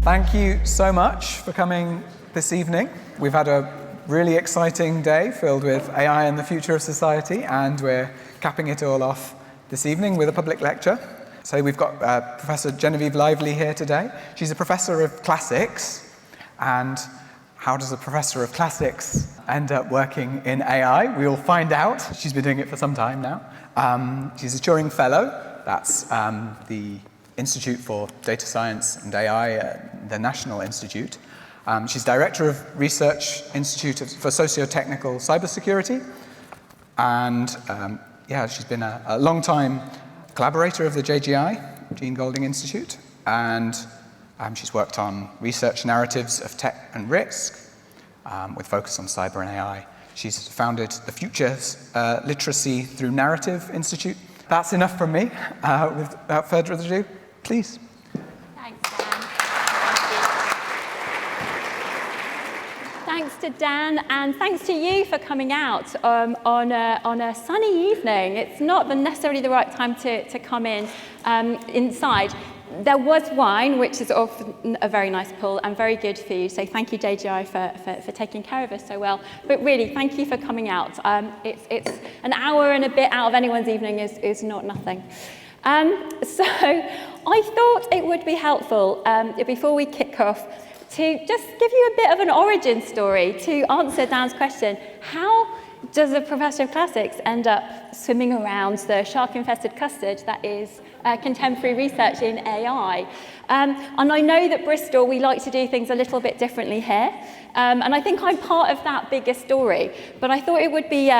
Thank you so much for coming this evening. We've had a really exciting day filled with AI and the future of society, and we're capping it all off this evening with a public lecture. So we've got Professor Genevieve Liveley here today. She's a professor of classics, and how does a professor of classics end up working in AI? We'll find out. She's been doing it for some time now. She's a Turing Fellow. That's the Institute for Data Science and AI, the National Institute. She's Director of Research Institute for Socio-Technical Cybersecurity. And she's been a long-time collaborator of the JGI, Gene Golding Institute. And she's worked on research narratives of tech and risk, with focus on cyber and AI. She's founded the Futures Literacy Through Narrative Institute. That's enough from me. Without further ado, please. Thanks, Dan. Thanks to Dan, and thanks to you for coming out on a sunny evening. It's not necessarily the right time to come in inside. There was wine, which is often a very nice pull and very good for you. So thank you, JGI, for taking care of us so well. But really, thank you for coming out. It's an hour and a bit out of anyone's evening is not nothing. So I thought it would be helpful, before we kick off, to just give you a bit of an origin story to answer Dan's question. How does a professor of classics end up swimming around the shark-infested custard that is contemporary research in AI? And I know that Bristol, we like to do things a little bit differently here. And I think I'm part of that bigger story. But I thought it would be,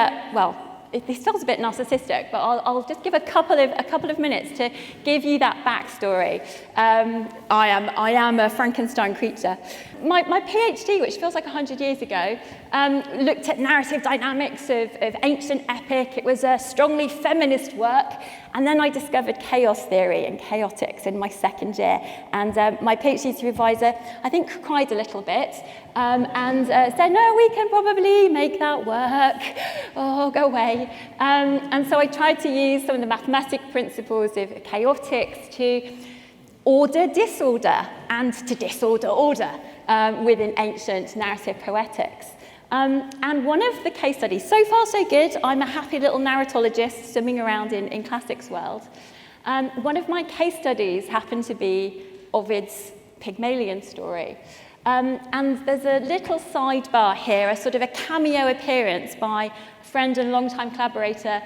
this feels a bit narcissistic, but I'll just give a couple of minutes to give you that backstory. I am a Frankenstein creature. My PhD, which feels like 100 years ago, looked at narrative dynamics of ancient epic. It was a strongly feminist work. And then I discovered chaos theory and chaotics in my second year. And my PhD supervisor, I think, cried a little bit and said, no, we can probably make that work. Oh, go away. And so I tried to use some of the mathematic principles of chaotics to order disorder and to disorder order within ancient narrative poetics. And one of the case studies, so far so good, I'm a happy little narratologist swimming around in classics world. One of my case studies happened to be Ovid's Pygmalion story. And there's a little sidebar here, a sort of a cameo appearance by friend and longtime collaborator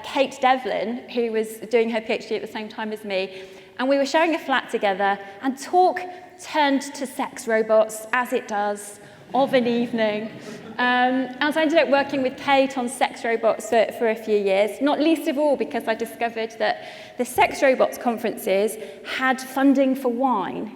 Kate Devlin, who was doing her PhD at the same time as me. And we were sharing a flat together, and talk turned to sex robots, as it does, of an evening. And so I ended up working with Kate on sex robots for a few years, not least of all because I discovered that the sex robots conferences had funding for wine,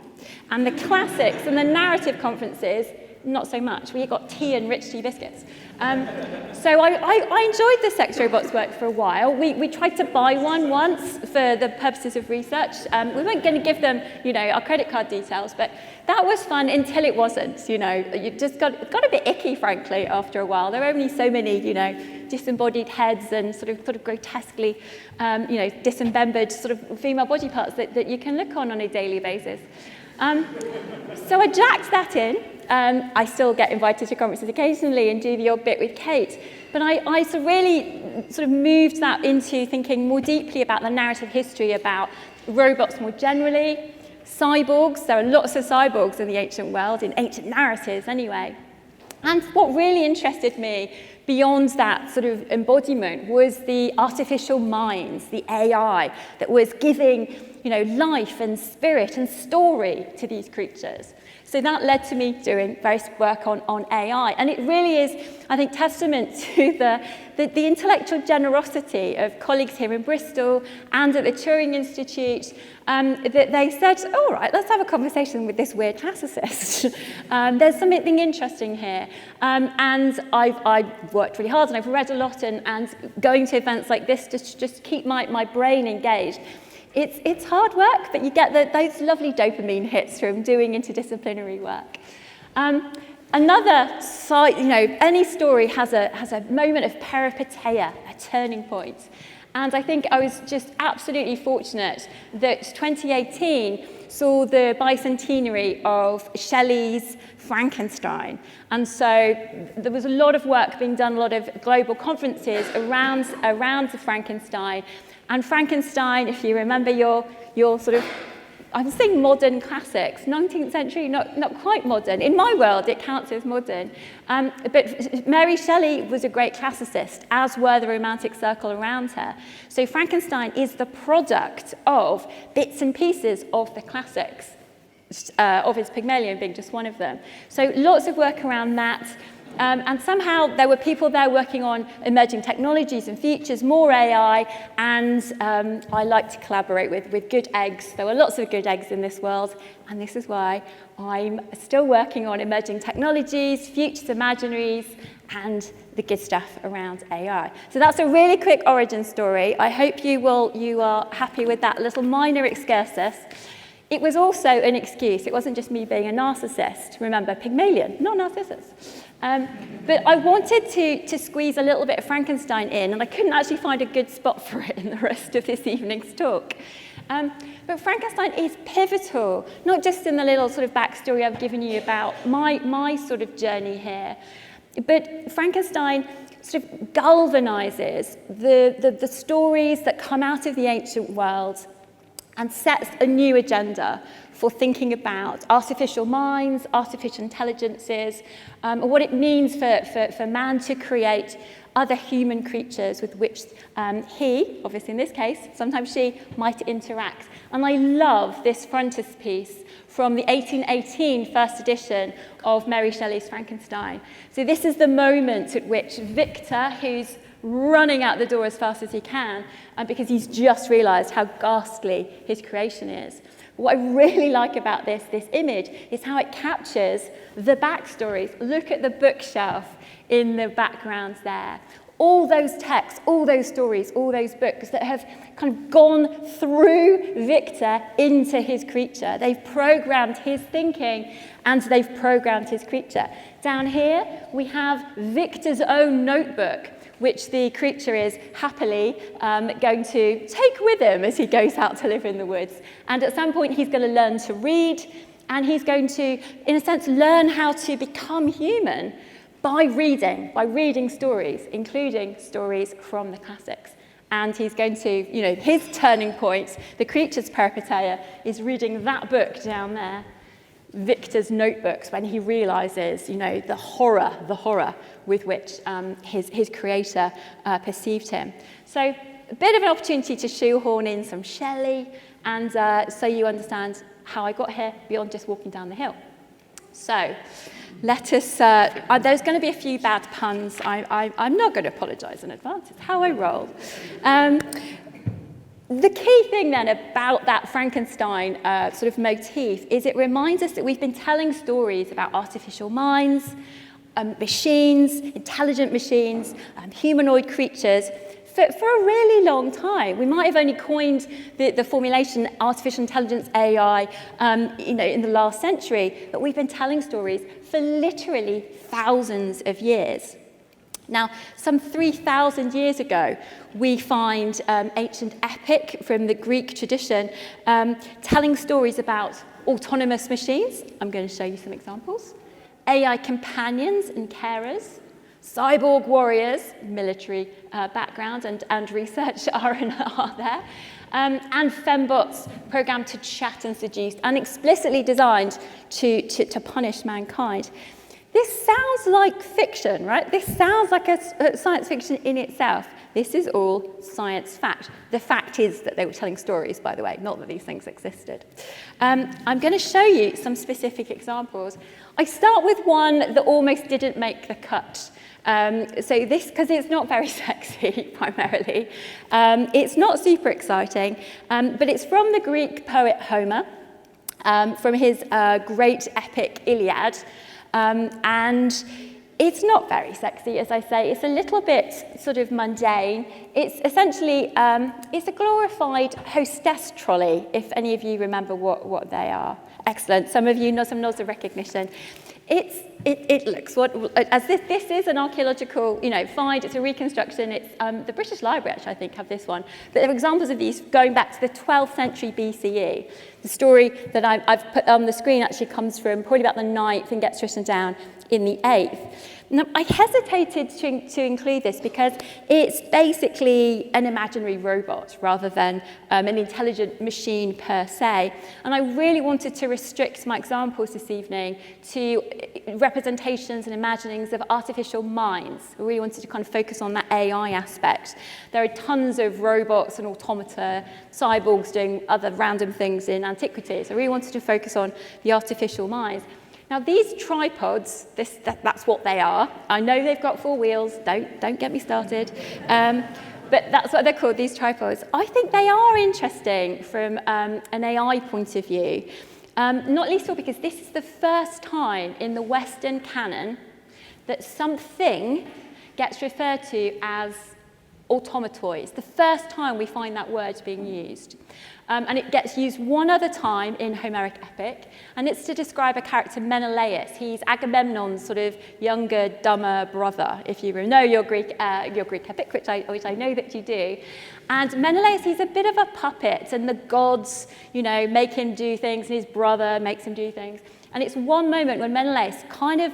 and the classics and the narrative conferences, not so much. We got tea and rich tea biscuits. So I enjoyed the sex robots work for a while. We tried to buy one once for the purposes of research. We weren't going to give them, our credit card details, but that was fun until it wasn't. You just got a bit icky, frankly, after a while. There were only so many, disembodied heads and sort of grotesquely, dismembered sort of female body parts that you can look on a daily basis. So I jacked that in. I still get invited to conferences occasionally and do the odd bit with Kate. But I really moved that into thinking more deeply about the narrative history, about robots more generally, cyborgs. There are lots of cyborgs in the ancient world, in ancient narratives anyway. And what really interested me beyond that sort of embodiment was the artificial minds, the AI, that was giving life and spirit and story to these creatures. So that led to me doing various work on AI. And it really is, I think, testament to the intellectual generosity of colleagues here in Bristol and at the Turing Institute, that they said, all right, let's have a conversation with this weird classicist. There's something interesting here. And I've worked really hard and I've read a lot, and going to events like this just keep my brain engaged. It's hard work, but you get those lovely dopamine hits from doing interdisciplinary work. Another side, any story has a moment of peripeteia, a turning point. And I think I was just absolutely fortunate that 2018 saw the bicentenary of Shelley's Frankenstein. And so there was a lot of work being done, a lot of global conferences around the Frankenstein. And Frankenstein, if you remember your sort of, I was saying modern classics, 19th century, not quite modern. In my world, it counts as modern. But Mary Shelley was a great classicist, as were the Romantic circle around her. So Frankenstein is the product of bits and pieces of the classics, of his Pygmalion being just one of them. So lots of work around that. And somehow there were people there working on emerging technologies and features, more AI, and I like to collaborate with good eggs. There were lots of good eggs in this world, and this is why I'm still working on emerging technologies, futures, imaginaries, and the good stuff around AI. So that's a really quick origin story. I hope you are happy with that little minor excursus. It was also an excuse. It wasn't just me being a narcissist. Remember, Pygmalion, not Narcissus. But I wanted to squeeze a little bit of Frankenstein in, and I couldn't actually find a good spot for it in the rest of this evening's talk. But Frankenstein is pivotal, not just in the little sort of backstory I've given you about my sort of journey here, but Frankenstein sort of galvanizes the stories that come out of the ancient world and sets a new agenda for thinking about artificial minds, artificial intelligences, and what it means for man to create other human creatures with which he, obviously in this case, sometimes she, might interact. And I love this frontispiece from the 1818 first edition of Mary Shelley's Frankenstein. So this is the moment at which Victor, who's running out the door as fast as he can, because he's just realized how ghastly his creation is. What I really like about this image is how it captures the backstories. Look at the bookshelf in the background there. All those texts, all those stories, all those books that have kind of gone through Victor into his creature. They've programmed his thinking and they've programmed his creature. Down here, we have Victor's own notebook, which the creature is happily going to take with him as he goes out to live in the woods. And at some point, he's going to learn to read, and he's going to, in a sense, learn how to become human by reading stories, including stories from the classics. And he's going to, his turning point, the creature's peripeteia, is reading that book down there, Victor's notebooks, when he realizes, the horror with which his creator perceived him. So a bit of an opportunity to shoehorn in some Shelley, and so you understand how I got here beyond just walking down the hill. So let us, there's going to be a few bad puns. I'm not going to apologize in advance. It's how I roll. The key thing then about that Frankenstein sort of motif is it reminds us that we've been telling stories about artificial minds, machines, intelligent machines, humanoid creatures for a really long time. We might have only coined the formulation artificial intelligence, AI, in the last century, but we've been telling stories for literally thousands of years. Now, some 3,000 years ago, we find ancient epic from the Greek tradition telling stories about autonomous machines. I'm going to show you some examples. AI companions and carers, cyborg warriors, military background and research are there, and fembots programmed to chat and seduce and explicitly designed to punish mankind. This sounds like fiction, right? This sounds like a science fiction in itself. This is all science fact. The fact is that they were telling stories, by the way, not that these things existed. I'm going to show you some specific examples. I start with one that almost didn't make the cut. So this, because it's not very sexy, primarily. It's not super exciting, but it's from the Greek poet Homer, from his great epic Iliad. And it's not very sexy, as I say. It's a little bit sort of mundane. It's essentially, it's a glorified hostess trolley, if any of you remember what they are. Excellent. Some of you know some nods of recognition. It looks as this is an archaeological, find. It's a reconstruction. It's the British Library, actually, I think, have this one. But there are examples of these going back to the 12th century BCE. The story that I've put on the screen actually comes from probably about the 9th and gets written down in the 8th. Now, I hesitated to include this because it's basically an imaginary robot rather than an intelligent machine per se. And I really wanted to restrict my examples this evening to representations and imaginings of artificial minds. I really wanted to kind of focus on that AI aspect. There are tons of robots and automata, cyborgs doing other random things in antiquity. So I really wanted to focus on the artificial minds. Now, these tripods, that's what they are. I know they've got 4 wheels. Don't get me started. But that's what they're called, these tripods. I think they are interesting from an AI point of view, not least of all because this is the first time in the Western canon that something gets referred to as automatoids. The first time we find that word being used. And it gets used one other time in Homeric epic, and it's to describe a character, Menelaus. He's Agamemnon's sort of younger, dumber brother, if you know your Greek epic, which I know that you do. And Menelaus, he's a bit of a puppet, and the gods, make him do things, and his brother makes him do things. And it's one moment when Menelaus kind of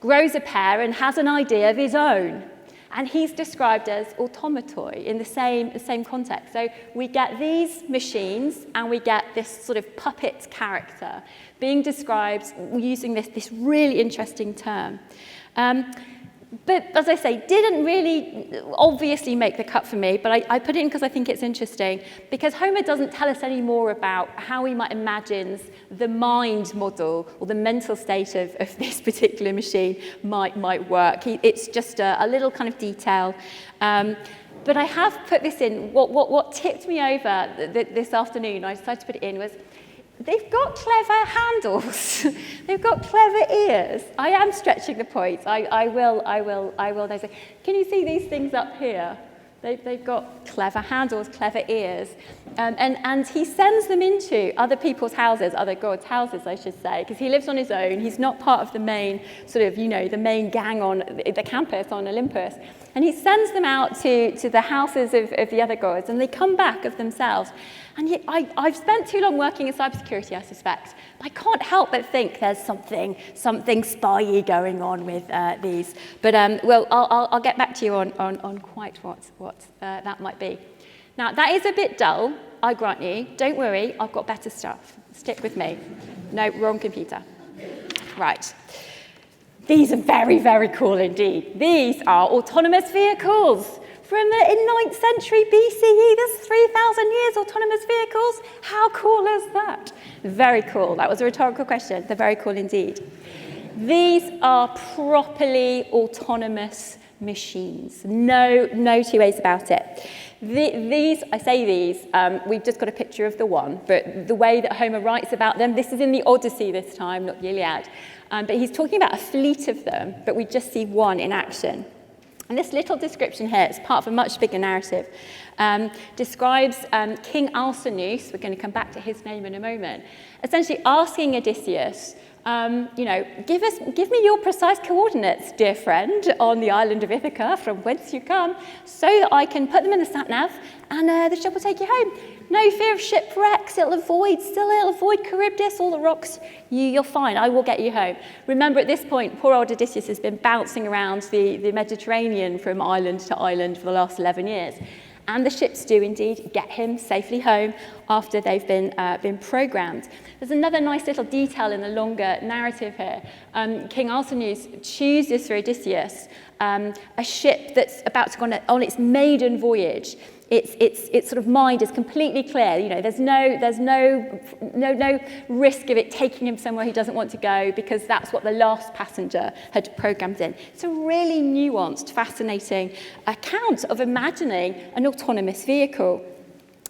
grows a pair and has an idea of his own. And he's described as automatoi in the same context. So we get these machines and we get this sort of puppet character being described using this really interesting term. But as I say, didn't really obviously make the cut for me, but I put it in because I think it's interesting, because Homer doesn't tell us any more about how he might imagine the mind model or the mental state of this particular machine might work. It's just a little kind of detail. But I have put this in. What tipped me over this afternoon, I decided to put it in, was they've got clever handles. They've got clever ears. I am stretching the point. I will. Can you see these things up here? They've got clever handles, clever ears. And he sends them into other people's houses, other gods' houses, I should say, because he lives on his own. He's not part of the main the main gang on the campus on Olympus. And he sends them out to the houses of the other gods, and they come back of themselves. And yet I've spent too long working in cybersecurity, I suspect. But I can't help but think there's something spy-y going on with these. But I'll get back to you on quite what that might be. Now, that is a bit dull, I grant you. Don't worry, I've got better stuff. Stick with me. No, wrong computer. Right. These are very, very cool indeed. These are autonomous vehicles. From in 9th century BCE, that's 3,000 years, autonomous vehicles. How cool is that? Very cool. That was a rhetorical question. They're very cool indeed. These are properly autonomous machines. No two ways about it. These, we've just got a picture of the one, but the way that Homer writes about them, this is in the Odyssey this time, not the Iliad. But he's talking about a fleet of them, but we just see one in action. And this little description here, it's part of a much bigger narrative, describes King Alcinous, we're going to come back to his name in a moment, essentially asking Odysseus, give me your precise coordinates, dear friend, on the island of Ithaca, from whence you come, so that I can put them in the sat-nav, and the ship will take you home. No fear of shipwrecks, it'll avoid Charybdis, all the rocks, you're fine, I will get you home. Remember, at this point, poor old Odysseus has been bouncing around the Mediterranean from island to island for the last 11 years. And the ships do indeed get him safely home after they've been programmed. There's another nice little detail in the longer narrative here. King Alcinous chooses for Odysseus a ship that's about to go on its maiden voyage. Its sort of mind is completely clear. There's no risk of it taking him somewhere he doesn't want to go, because that's what the last passenger had programmed in. It's a really nuanced, fascinating account of imagining an autonomous vehicle.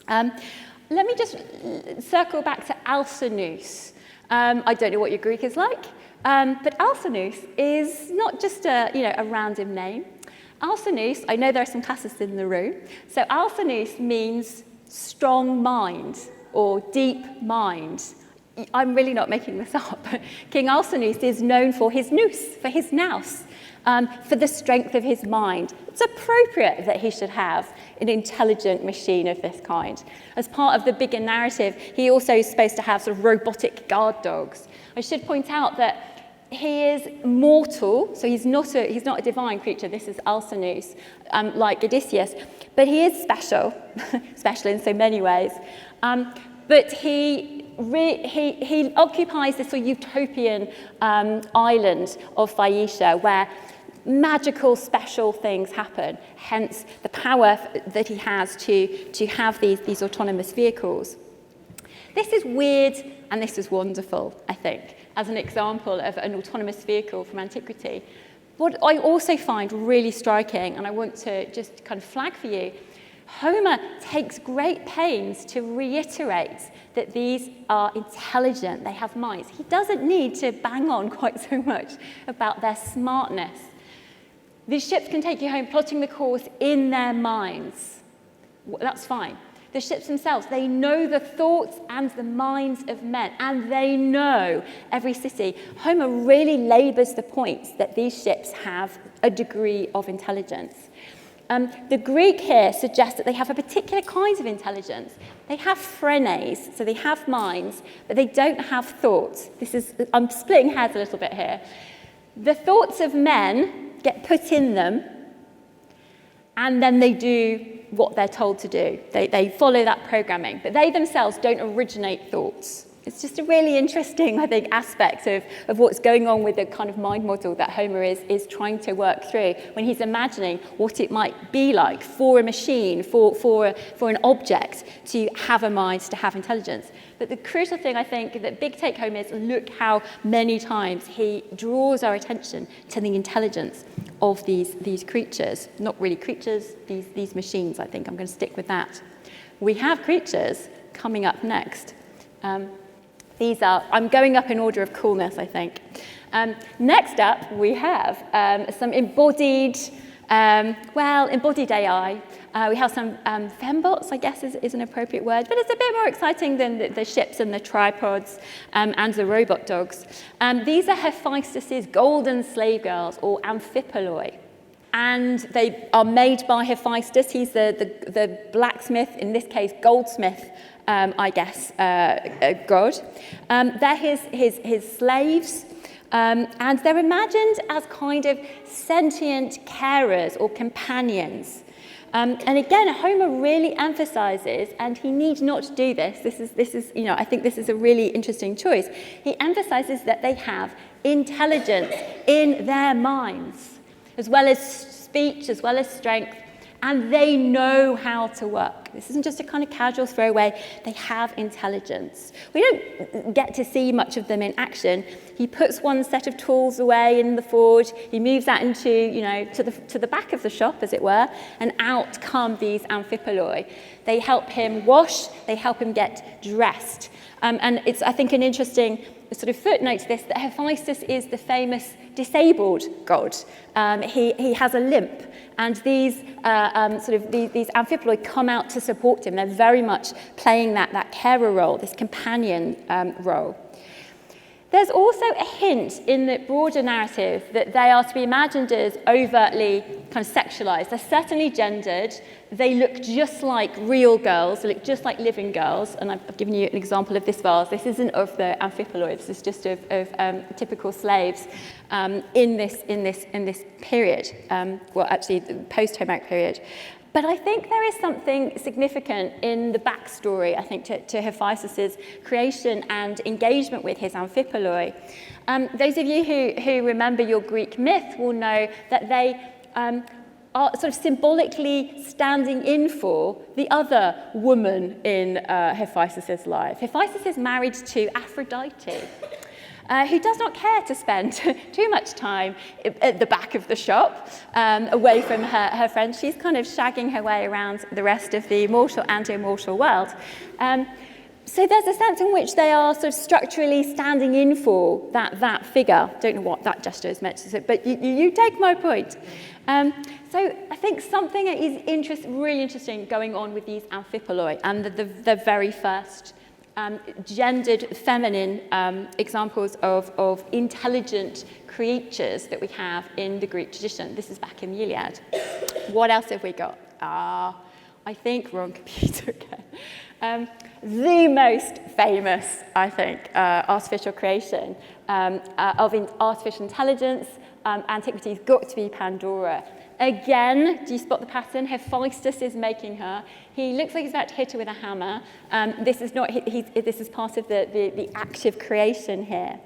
Let me just circle back to Alcinous. I don't know what your Greek is like, but Alcinous is not just a random name. Alcinous, I know there are some classists in the room, so Alcinous means strong mind or deep mind. I'm really not making this up. King Alcinous is known for his nous, for his nous, for the strength of his mind. It's appropriate that he should have an intelligent machine of this kind. As part of the bigger narrative, he also is supposed to have sort of robotic guard dogs. I should point out that he is mortal, so he's not a divine creature. This is Alcinous, like Odysseus, but he is special, special in so many ways. But he occupies this sort of utopian island of Phaeacia, where magical, special things happen. Hence, the power that he has to have these autonomous vehicles. This is weird, and this is wonderful, I think, as an example of an autonomous vehicle from antiquity. What I also find really striking, and I want to just kind of flag for you, Homer takes great pains to reiterate that these are intelligent, they have minds. He doesn't need to bang on quite so much about their smartness. These ships can take you home plotting the course in their minds. That's fine. The ships themselves, they know the thoughts and the minds of men, and they know every city. Homer really labours the point that these ships have a degree of intelligence. The Greek here suggests that they have a particular kind of intelligence. They have phrenes, so they have minds, but they don't have thoughts. I'm splitting hairs a little bit here. The thoughts of men get put in them, and then they do what they're told to do. They follow that programming, but they themselves don't originate thoughts. It's just a really interesting, I think, aspect of what's going on with the kind of mind model that Homer is trying to work through when he's imagining what it might be like for a machine, for an object to have a mind, to have intelligence. But the crucial thing, I think, that big take home is look how many times he draws our attention to the intelligence of these creatures. Not really creatures, these machines, I think. I'm going to stick with that. We have creatures coming up next. I'm going up in order of coolness, I think. Next up, we have some embodied AI. We have some fembots, I guess is an appropriate word, but it's a bit more exciting than the ships and the tripods and the robot dogs. These are Hephaestus's golden slave girls, or amphipoloi. And they are made by Hephaestus. He's the blacksmith, in this case, goldsmith, I guess, god. They're his slaves, and they're imagined as kind of sentient carers or companions. And again, Homer really emphasizes, and he need not do this. This is, I think this is a really interesting choice. He emphasizes that they have intelligence in their minds, as well as speech, as well as strength, and they know how to work. This isn't just a kind of casual throwaway. They have intelligence. We don't get to see much of them in action. He puts one set of tools away in the forge. He moves that into, to the back of the shop, as it were, and out come these amphipoloi. They help him wash. They help him get dressed. And it's, I think, an interesting sort of footnote to this, that Hephaestus is the famous disabled god. He has a limp, and these amphipoloi come out to support him. They're very much playing that carer role, this companion role. There's also a hint in the broader narrative that they are to be imagined as overtly kind of sexualized. They're certainly gendered. They look just like real girls. They look just like living girls. And I've given you an example of this vase. This isn't of the amphipoloi. This is just of typical slaves in this period. Actually, the post-Homeric period. But I think there is something significant in the backstory, I think, to Hephaestus's creation and engagement with his amphipoloi. Those of you who remember your Greek myth will know that they are sort of symbolically standing in for the other woman in Hephaestus's life. Hephaestus is married to Aphrodite, who does not care to spend too much time at the back of the shop, away from her friends. She's kind of shagging her way around the rest of the mortal and immortal world. So there's a sense in which they are sort of structurally standing in for that figure. Don't know what that gesture is meant to say, but you take my point. So I think something is really interesting going on with these amphipoloi and the very first gendered feminine examples of intelligent creatures that we have in the Greek tradition. This is back in the Iliad. What else have we got? I think wrong computer again. The most famous, I think, artificial creation of artificial intelligence, antiquities, got to be Pandora. Again, do you spot the pattern? Hephaestus is making her. He looks like he's about to hit her with a hammer. This is not. This is part of the active creation here.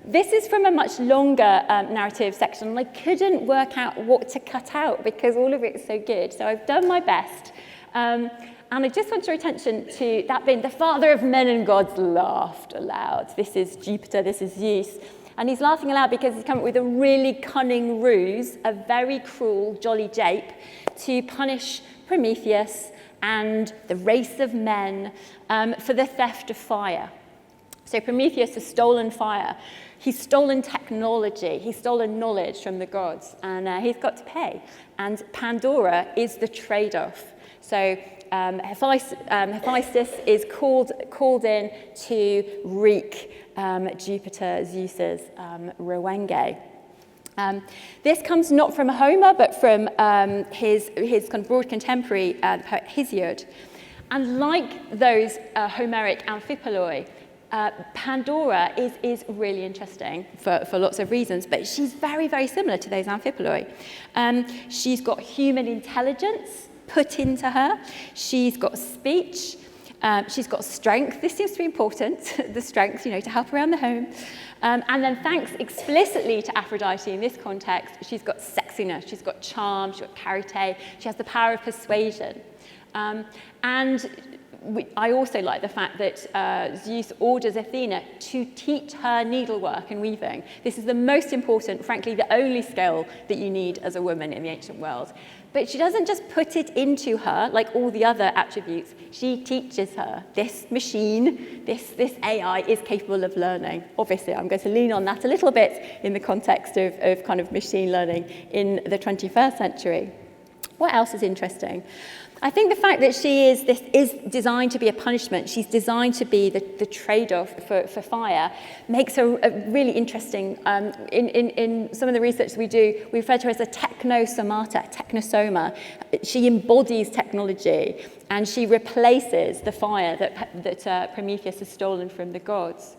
This is from a much longer narrative section, and I couldn't work out what to cut out because all of it is so good. So I've done my best. And I just want your attention to that bit. The father of men and gods laughed aloud. This is Jupiter, this is Zeus. And he's laughing aloud because he's come up with a really cunning ruse, a very cruel, jolly jape, to punish Prometheus and the race of men for the theft of fire. So Prometheus has stolen fire. He's stolen technology. He's stolen knowledge from the gods. And he's got to pay. And Pandora is the trade-off. So Hephaestus is called in to wreak Jupiter, Zeus's Rowenge. This comes not from Homer, but from his kind of broad contemporary, the poet Hesiod. And like those Homeric amphipoloi, Pandora is really interesting for lots of reasons, but she's very, very similar to those amphipoloi. She's got human intelligence put into her. She's got speech. She's got strength. This seems to be important, the strength, to help around the home. And then thanks explicitly to Aphrodite in this context, she's got sexiness, she's got charm, she's got karate, she has the power of persuasion. I also like the fact that Zeus orders Athena to teach her needlework and weaving. This is the most important, frankly, the only skill that you need as a woman in the ancient world. But she doesn't just put it into her like all the other attributes. She teaches her. This machine, this AI is capable of learning. Obviously, I'm going to lean on that a little bit in the context of kind of machine learning in the 21st century. What else is interesting? I think the fact that this is designed to be a punishment, she's designed to be the trade-off for fire, makes her really interesting. In some of the research we do, we refer to her as a technosoma. She embodies technology, and she replaces the fire that Prometheus has stolen from the gods.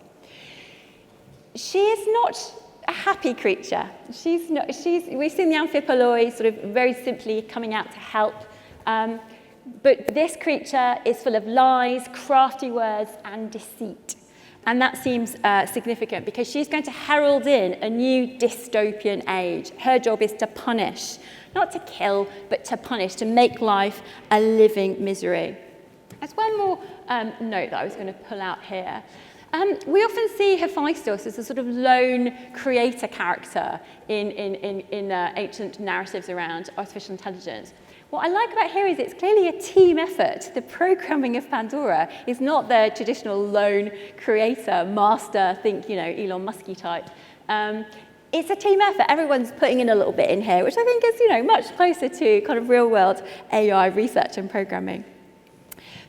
She is not a happy creature. We've seen the amphipoloi sort of very simply coming out to help. But this creature is full of lies, crafty words, and deceit. And that seems significant because she's going to herald in a new dystopian age. Her job is to punish, not to kill, but to punish, to make life a living misery. There's one more note that I was going to pull out here. We often see Hephaestus as a sort of lone creator character in ancient narratives around artificial intelligence. What I like about here is it's clearly a team effort. The programming of Pandora is not the traditional lone creator, master, think, Elon Musk-y type. It's a team effort. Everyone's putting in a little bit in here, which I think is, much closer to kind of real-world AI research and programming.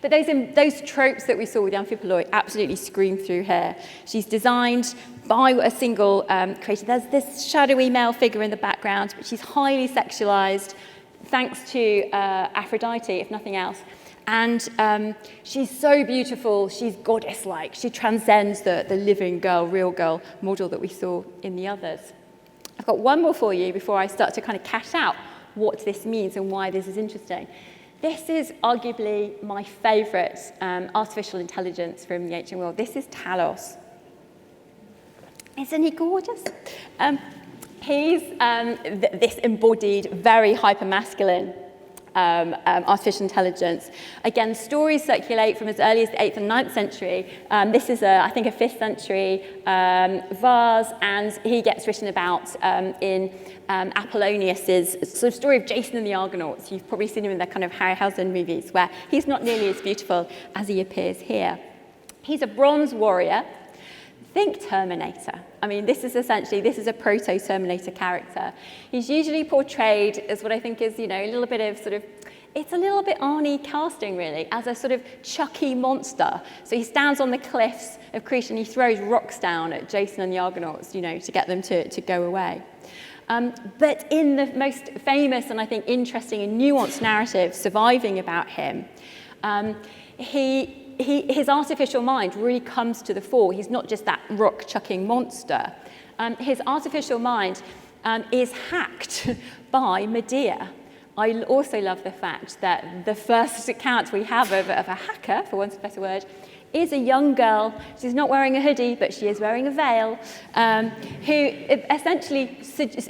But those tropes that we saw with the amphipoloi absolutely scream through here. She's designed by a single creator. There's this shadowy male figure in the background, but she's highly sexualized, thanks to Aphrodite, if nothing else. And she's so beautiful, she's goddess-like. She transcends the living girl, real girl model that we saw in the others. I've got one more for you before I start to kind of cash out what this means and why this is interesting. This is arguably my favorite artificial intelligence from the ancient world. This is Talos. Isn't he gorgeous? He's this embodied, very hyper-masculine artificial intelligence. Again, stories circulate from as early as the 8th and 9th century. This is, I think, a 5th century vase, and he gets written about in Apollonius's sort of story of Jason and the Argonauts. You've probably seen him in the kind of Harryhausen movies, where he's not nearly as beautiful as he appears here. He's a bronze warrior. Think Terminator. I mean, this is a proto-Terminator character. He's usually portrayed as what I think is, a little bit of sort of it's a little bit Arnie casting, really, as a sort of Chucky monster. So he stands on the cliffs of Crete and he throws rocks down at Jason and the Argonauts, to get them to go away. But in the most famous and I think interesting and nuanced narrative surviving about him, his artificial mind really comes to the fore. He's not just that rock-chucking monster. His artificial mind is hacked by Medea. I also love the fact that the first account we have of a hacker, for want of a better word, is a young girl. She's not wearing a hoodie, but she is wearing a veil, who essentially,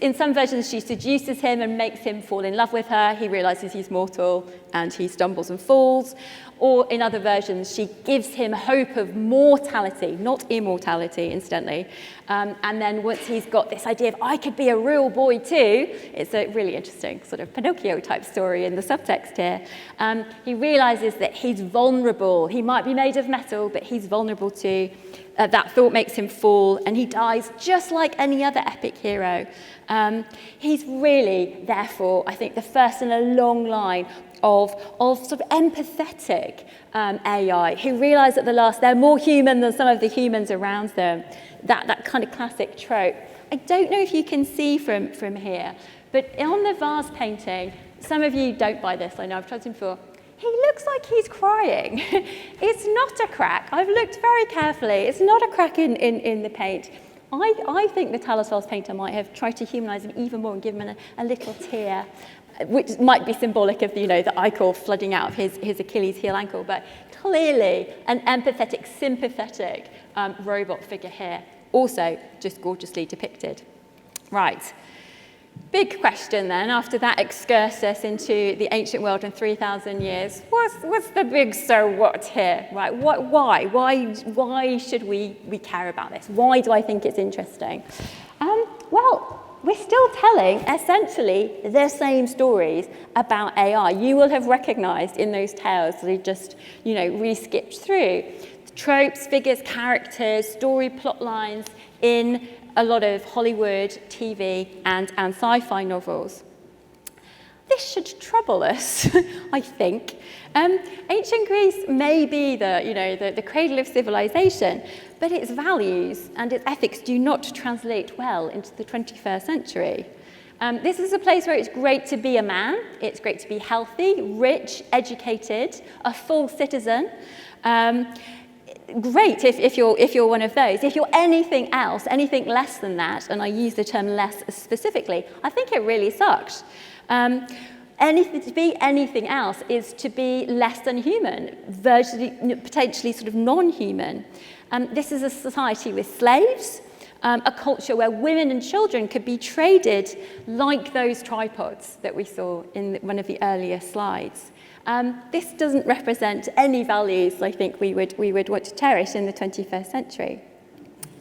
in some versions, she seduces him and makes him fall in love with her. He realizes he's mortal and he stumbles and falls. Or in other versions, she gives him hope of mortality, not immortality, incidentally. And then once he's got this idea of, I could be a real boy too, it's a really interesting sort of Pinocchio-type story in the subtext here. He realizes that he's vulnerable. He might be made of metal, but he's vulnerable too. That thought makes him fall, and he dies just like any other epic hero. He's really, therefore, I think, the first in a long line of sort of empathetic AI who realise at the last they're more human than some of the humans around them. That kind of classic trope. I don't know if you can see from here, but on the vase painting, some of you don't buy this, I know, I've tried to before. He looks like he's crying. It's not a crack. I've looked very carefully. It's not a crack in the paint. I think the Talos vase painter might have tried to humanise him even more and give him a little tear, which might be symbolic of the ichor flooding out of his Achilles heel ankle, but clearly an empathetic, sympathetic robot figure here, also just gorgeously depicted. Right. Big question then, after that excursus into the ancient world in 3,000 years, what's the big so what here, right? Why should we care about this? Why do I think it's interesting? Well, we're still telling essentially the same stories about AI. You will have recognized in those tales that we just, re-skipped through. The tropes, figures, characters, story plot lines in a lot of Hollywood, TV, and sci-fi novels. This should trouble us, I think. Ancient Greece may be the cradle of civilization, but its values and its ethics do not translate well into the 21st century. This is a place where it's great to be a man, it's great to be healthy, rich, educated, a full citizen. Great if you're one of those. If you're anything else, anything less than that, and I use the term less specifically, I think it really sucks. To be anything else is to be less than human, potentially sort of non-human. This is a society with slaves, a culture where women and children could be traded like those tripods that we saw in one of the earlier slides. This doesn't represent any values I think we would want to cherish in the 21st century.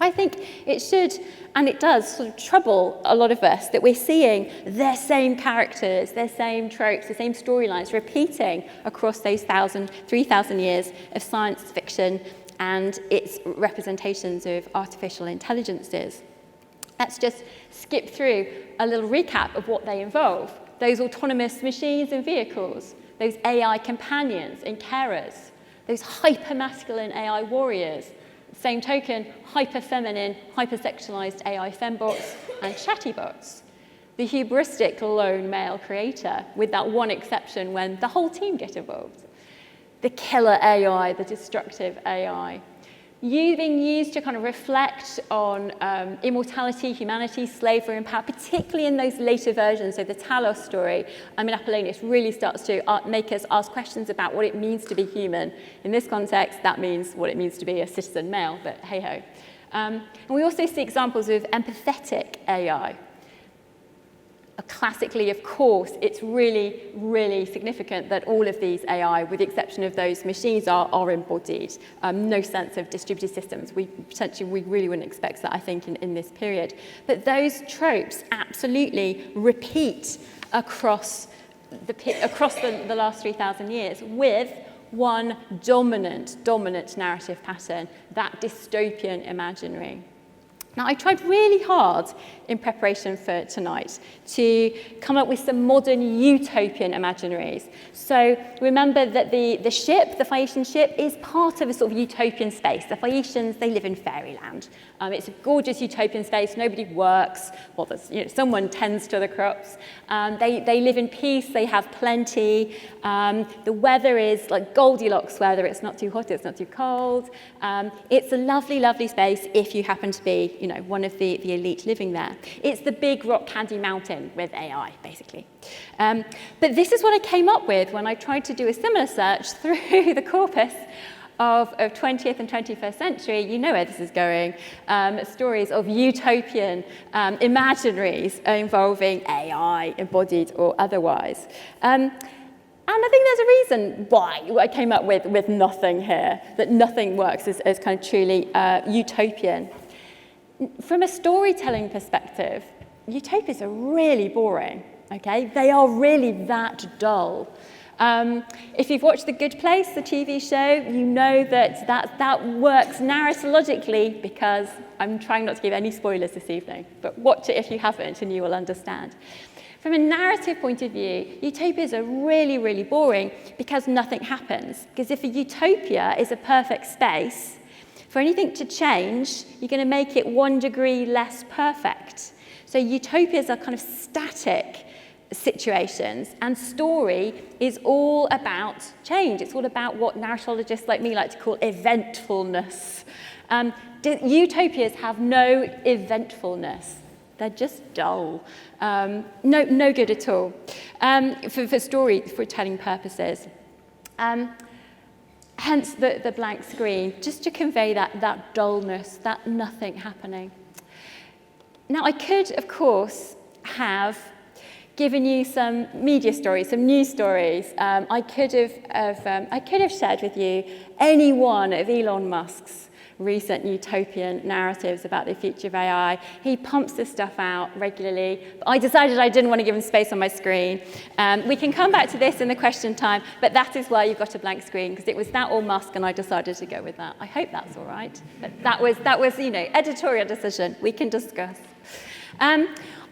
I think it should, and it does, sort of trouble a lot of us that we're seeing their same characters, their same tropes, the same storylines repeating across those 3,000 years of science fiction and its representations of artificial intelligences. Let's just skip through a little recap of what they involve. Those autonomous machines and vehicles, those AI companions and carers, those hyper-masculine AI warriors, same token, hyper-feminine, hyper-sexualized AI fembots and chattybots, the hubristic lone male creator, with that one exception when the whole team get involved, the killer AI, the destructive AI, being used to kind of reflect on immortality, humanity, slavery, and power, particularly in those later versions. So the Talos story, Apollonius really starts to make us ask questions about what it means to be human. In this context, that means what it means to be a citizen male, but hey-ho. And we also see examples of empathetic AI. Classically, of course, it's really, really significant that all of these AI, with the exception of those machines, are embodied. No sense of distributed systems. We really wouldn't expect that, I think, in this period. But those tropes absolutely repeat across the last 3,000 years with one dominant narrative pattern, that dystopian imaginary. Now, I tried really hard in preparation for tonight to come up with some modern utopian imaginaries. So remember that the ship, the Phaeacian ship, is part of a sort of utopian space. The Phaeacians, they live in fairyland. It's a gorgeous utopian space. Nobody works. Well, someone tends to the crops. They live in peace. They have plenty. The weather is like Goldilocks weather. It's not too hot. It's not too cold. It's a lovely, lovely space if you happen to be, one of the elite living there. It's the big rock candy mountain with AI, basically. But this is what I came up with when I tried to do a similar search through the corpus of 20th and 21st century. You know where this is going. Stories of utopian imaginaries involving AI, embodied or otherwise. And I think there's a reason why I came up with nothing here, that nothing works as kind of truly utopian. From a storytelling perspective, utopias are really boring, okay? They are really that dull. If you've watched The Good Place, the TV show, you know that works narratologically, because I'm trying not to give any spoilers this evening, but watch it if you haven't and you will understand. From a narrative point of view, utopias are really, really boring because nothing happens. Because if a utopia is a perfect space, for anything to change, you're going to make it 1 degree less perfect. So utopias are kind of static situations, and story is all about change. It's all about what narratologists like me like to call eventfulness. Utopias have no eventfulness. They're just dull. No good at all for storytelling purposes. Hence the blank screen, just to convey that dullness, that nothing happening. Now, I could, of course, have given you some media stories, some news stories. I could have shared with you any one of Elon Musk's recent utopian narratives about the future of AI. He pumps this stuff out regularly. But I decided I didn't want to give him space on my screen. We can come back to this in the question time, but that is why you've got a blank screen, because it was that or Musk, and I decided to go with that. I hope that's all right. But that was editorial decision. We can discuss.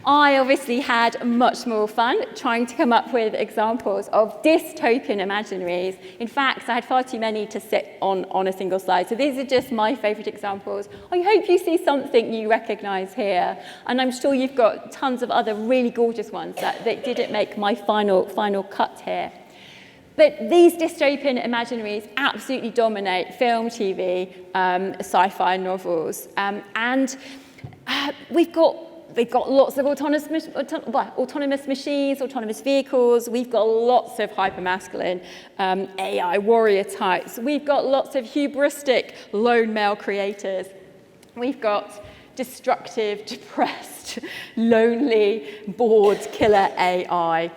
I obviously had much more fun trying to come up with examples of dystopian imaginaries. In fact, I had far too many to sit on a single slide. So these are just my favourite examples. I hope you see something you recognise here. And I'm sure you've got tons of other really gorgeous ones that didn't make my final cut here. But these dystopian imaginaries absolutely dominate film, TV, sci-fi novels. We've got lots of autonomous machines, autonomous vehicles. We've got lots of hypermasculine AI warrior types. We've got lots of hubristic lone male creators. We've got destructive, depressed, lonely, bored killer AI.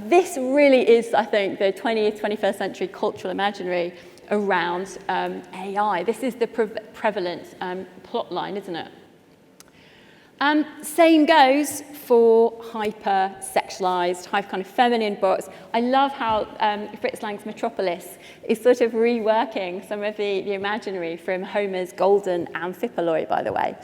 This really is, I think, the 20th, 21st century cultural imaginary around AI. This is the prevalent plot line, isn't it? Same goes for hyper-sexualized, hyper kind of feminine books. I love how Fritz Lang's Metropolis is sort of reworking some of the imaginary from Homer's Golden Amphipoloi, by the way.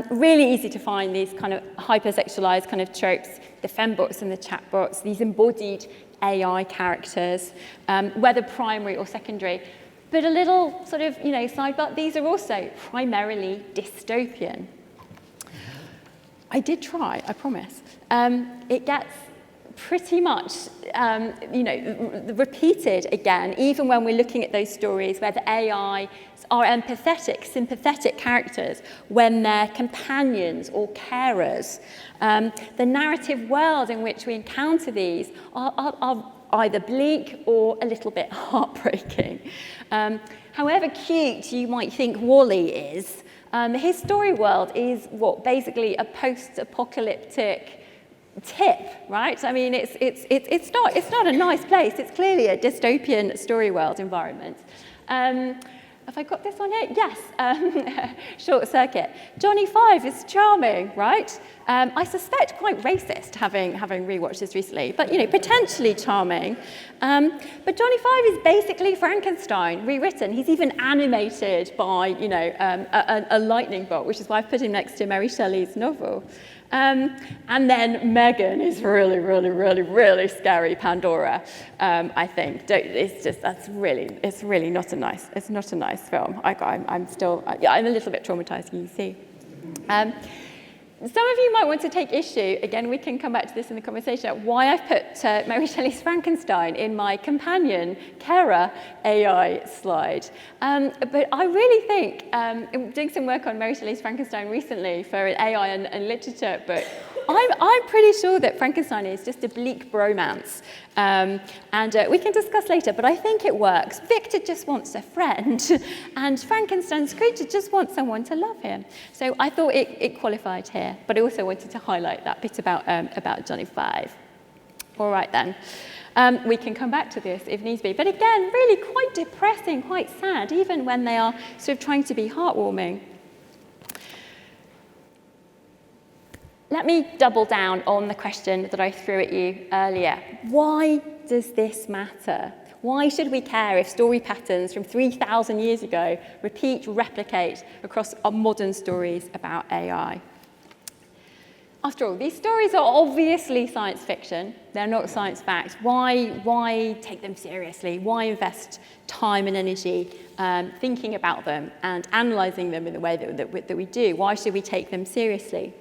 Really easy to find these kind of hyper-sexualized kind of tropes, the fembots and the chatbots, these embodied AI characters, whether primary or secondary. But a little sort of, sidebar, these are also primarily dystopian. I did try, I promise. It gets pretty much, repeated again, even when we're looking at those stories where the AI are empathetic, sympathetic characters, when they're companions or carers. The narrative world in which we encounter these are either bleak or a little bit heartbreaking. However cute you might think WALL-E is, his story world is basically a post-apocalyptic tip, right? I mean, it's not a nice place. It's clearly a dystopian story world environment. Have I got this on here? Yes, Short Circuit. Johnny Five is charming, right? I suspect quite racist, having rewatched this recently, but potentially charming. But Johnny Five is basically Frankenstein rewritten. He's even animated by a lightning bolt, which is why I've put him next to Mary Shelley's novel. And then Megan is really, really, really, really scary Pandora. I think it's really not a nice film. I'm a little bit traumatized. You see. Some of you might want to take issue, again, we can come back to this in the conversation, why I've put Mary Shelley's Frankenstein in my companion, Kara AI slide. But I really think, doing some work on Mary Shelley's Frankenstein recently for an AI and literature book, I'm pretty sure that Frankenstein is just a bleak bromance. And we can discuss later, but I think it works. Victor just wants a friend, and Frankenstein's creature just wants someone to love him. So I thought it qualified here, but I also wanted to highlight that bit about Johnny Five. All right then. We can come back to this if needs be. But again, really quite depressing, quite sad, even when they are sort of trying to be heartwarming. Let me double down on the question that I threw at you earlier. Why does this matter? Why should we care if story patterns from 3,000 years ago replicate across our modern stories about AI? After all, these stories are obviously science fiction. They're not science fact. Why take them seriously? Why invest time and energy thinking about them and analysing them in the way that we do? Why should we take them seriously?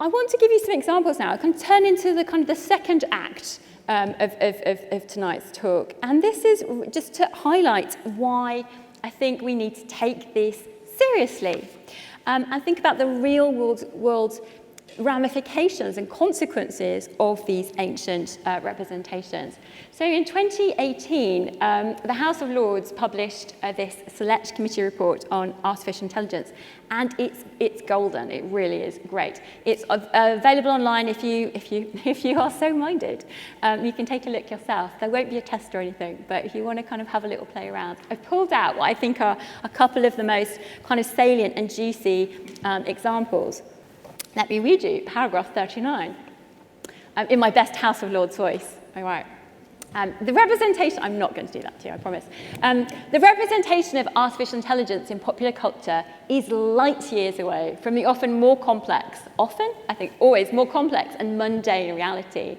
I want to give you some examples now. I can turn into the second act of tonight's talk. And this is just to highlight why I think we need to take this seriously. And think about the real world ramifications and consequences of these ancient representations. So in 2018, the House of Lords published this Select Committee report on artificial intelligence, and it's golden. It really is great. It's available online if you are so minded. You can take a look yourself. There won't be a test or anything, but if you want to kind of have a little play around, I've pulled out what I think are a couple of the most kind of salient and juicy examples. Let me read you paragraph 39 in my best House of Lords voice. All right. The representation, I'm not going to do that to you, I promise. The representation of artificial intelligence in popular culture is light years away from the often more complex, I think always more complex and mundane reality.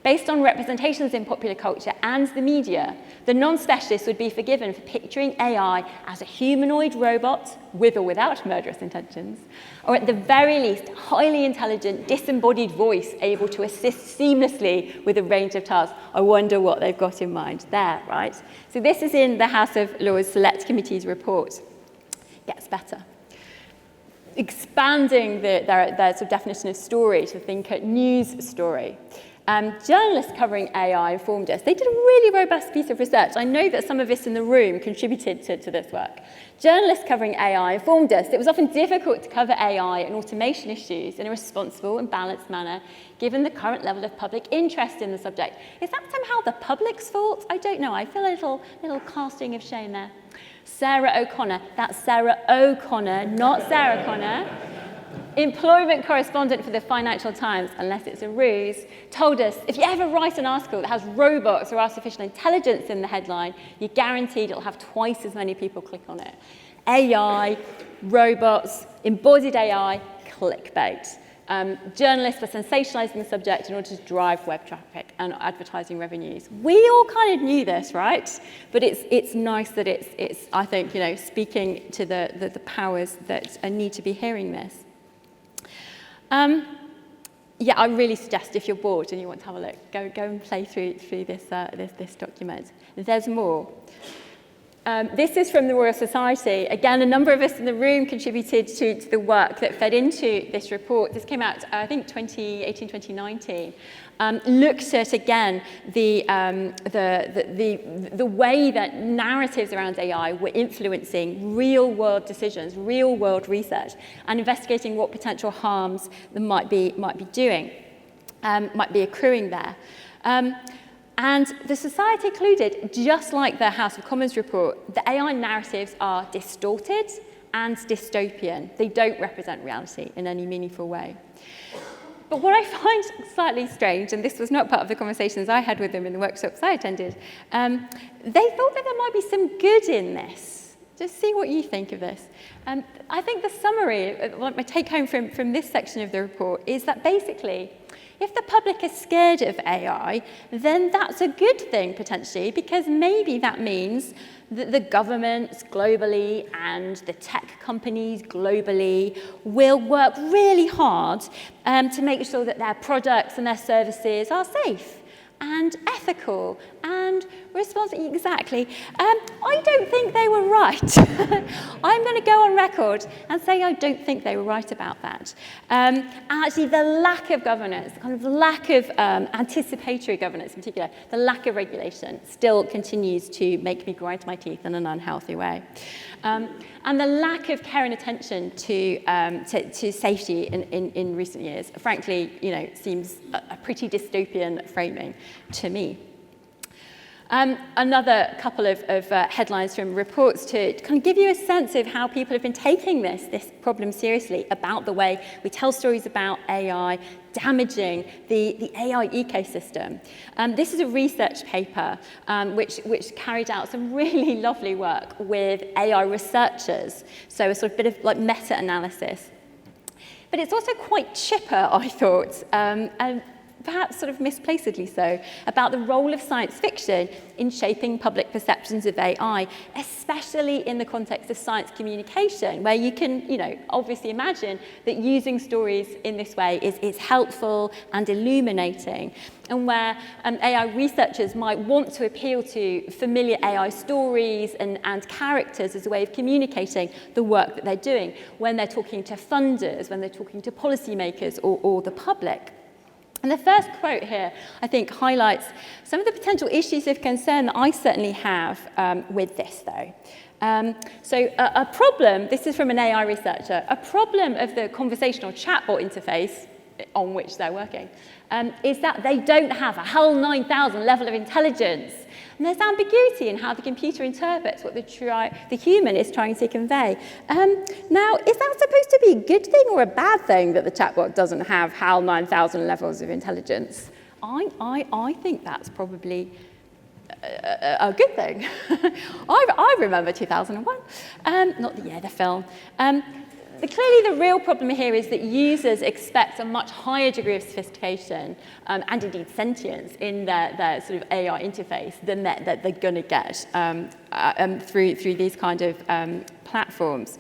Based on representations in popular culture and the media, the non-specialist would be forgiven for picturing AI as a humanoid robot with or without murderous intentions, or at the very least, highly intelligent, disembodied voice able to assist seamlessly with a range of tasks. I wonder what they've got in mind there, right? So this is in the House of Lords Select Committee's report. Gets better. Expanding their sort of definition of story to think at news story. Journalists covering AI informed us. They did a really robust piece of research. I know that some of us in the room contributed to this work. Journalists covering AI informed us that it was often difficult to cover AI and automation issues in a responsible and balanced manner, given the current level of public interest in the subject. Is that somehow the public's fault? I don't know. I feel a little casting of shame there. Sarah O'Connor. That's Sarah O'Connor, not Sarah Connor. Employment correspondent for the Financial Times, unless it's a ruse, told us if you ever write an article that has robots or artificial intelligence in the headline, you're guaranteed it'll have twice as many people click on it. AI, robots, embodied AI, clickbait. Journalists were sensationalizing the subject in order to drive web traffic and advertising revenues. We all kind of knew this, right? But it's nice that it's I think, speaking to the powers that need to be hearing this. I really suggest if you're bored and you want to have a look, go and play through this document. There's more. This is from the Royal Society. Again, a number of us in the room contributed to the work that fed into this report. This came out, I think, 2018, 2019. Looked at, again, the way that narratives around AI were influencing real-world decisions, real-world research, and investigating what potential harms that might be accruing there. And the society concluded, just like the House of Commons report, the AI narratives are distorted and dystopian. They don't represent reality in any meaningful way. But what I find slightly strange, and this was not part of the conversations I had with them in the workshops I attended, they thought that there might be some good in this. Just see what you think of this. I think the summary, my take home from this section of the report, is that basically, if the public is scared of AI, then that's a good thing, potentially, because maybe that means that the governments globally and the tech companies globally will work really hard to make sure that their products and their services are safe and ethical and responsible. Exactly. I don't think they were right. I'm going to go on record and say I don't think they were right about that. Actually, the lack of governance, the kind of lack of anticipatory governance in particular, the lack of regulation still continues to make me grind my teeth in an unhealthy way. And the lack of care and attention to safety in recent years, frankly, seems a pretty dystopian framing to me. Another couple of headlines from reports to kind of give you a sense of how people have been taking this problem seriously about the way we tell stories about AI damaging the AI ecosystem. This is a research paper which carried out some really lovely work with AI researchers, so a sort of bit of like meta-analysis. But it's also quite chipper, I thought, and perhaps sort of misplacedly so, about the role of science fiction in shaping public perceptions of AI, especially in the context of science communication, where you can, obviously imagine that using stories in this way is helpful and illuminating, and where AI researchers might want to appeal to familiar AI stories and characters as a way of communicating the work that they're doing when they're talking to funders, when they're talking to policymakers or the public. And the first quote here, I think, highlights some of the potential issues of concern that I certainly have with this, though. So a problem, this is from an AI researcher, a problem of the conversational chatbot interface on which they're working is that they don't have a HAL 9000 level of intelligence. And there's ambiguity in how the computer interprets what the human is trying to convey. Now, is that supposed to be a good thing or a bad thing that the chatbot doesn't have HAL 9000 levels of intelligence? I think that's probably a good thing. I remember 2001, not the year, the film. Clearly, the real problem here is that users expect a much higher degree of sophistication and indeed sentience in their sort of AI interface than that they're going to get through these kind of platforms.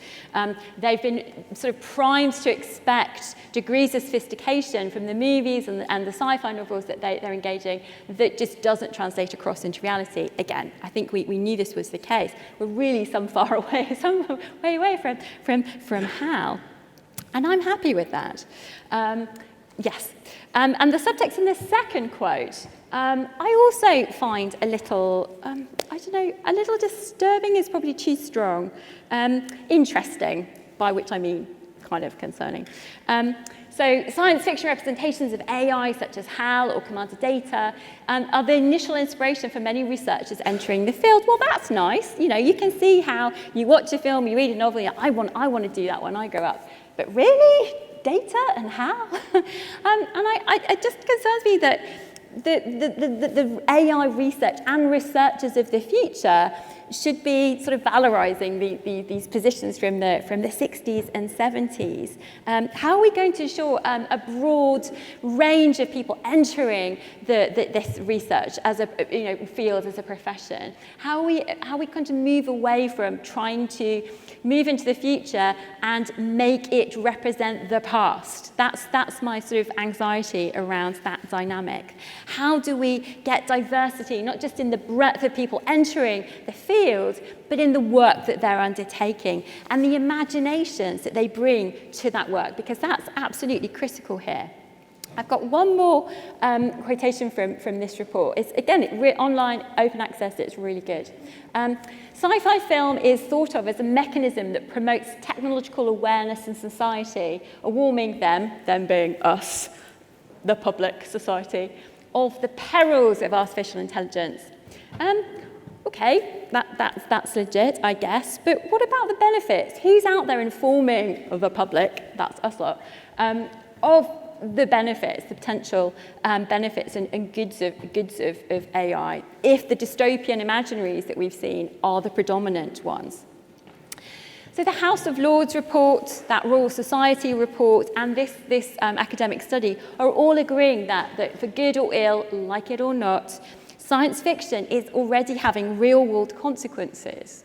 They've been sort of primed to expect degrees of sophistication from the movies and the sci-fi novels that they're engaging that just doesn't translate across into reality. Again, I think we knew this was the case. We're really some way away from HAL. And I'm happy with that. Yes. And the subtext in the second quote, I also find a little, a little disturbing is probably too strong. Interesting, by which I mean kind of concerning. So science fiction representations of AI, such as HAL or command data, are the initial inspiration for many researchers entering the field. Well, that's nice. You can see how you watch a film, you read a novel, I want to do that when I grow up. But really? Data and HAL? It just concerns me that the AI research and researchers of the future should be sort of valorizing these positions from the 60s and 70s. How are we going to ensure a broad range of people entering this research as a field, as a profession? How are we going to move away from trying to move into the future and make it represent the past? That's my sort of anxiety around that dynamic. How do we get diversity, not just in the breadth of people entering the field, but in the work that they're undertaking and the imaginations that they bring to that work, because that's absolutely critical here. I've got one more quotation from this report. It's, again, online, open access, it's really good. Sci-fi film is thought of as a mechanism that promotes technological awareness in society, warming them being us, the public society, of the perils of artificial intelligence. Okay, that's legit, I guess, but what about the benefits? Who's out there informing the public, that's us lot, of the benefits, the potential benefits and goods of AI, if the dystopian imaginaries that we've seen are the predominant ones? So the House of Lords report, that Royal Society report, and this academic study are all agreeing that for good or ill, like it or not, science fiction is already having real-world consequences.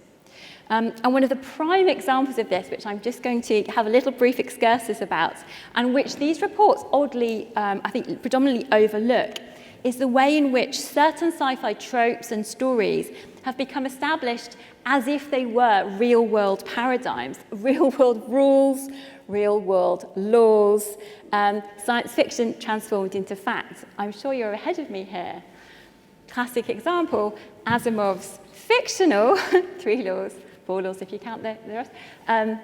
And one of the prime examples of this, which I'm just going to have a little brief excursus about, and which these reports oddly, I think, predominantly overlook, is the way in which certain sci-fi tropes and stories have become established as if they were real-world paradigms, real-world rules, real-world laws, science fiction transformed into fact. I'm sure you're ahead of me here. Classic example, Asimov's fictional 3 laws, 4 laws if you count the rest, they're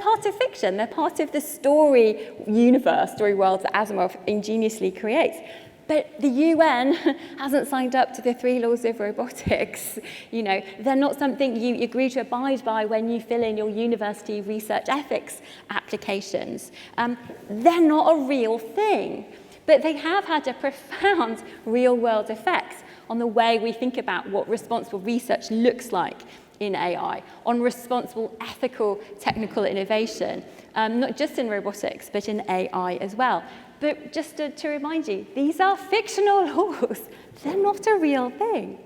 part of fiction. They're part of the story universe, story world that Asimov ingeniously creates. But the UN hasn't signed up to the 3 laws of robotics. You know, they're not something you agree to abide by when you fill in your university research ethics applications. They're not a real thing. But they have had a profound real-world effect on the way we think about what responsible research looks like in AI, on responsible, ethical, technical innovation, not just in robotics, but in AI as well. But just to remind you, these are fictional laws. They're not a real thing.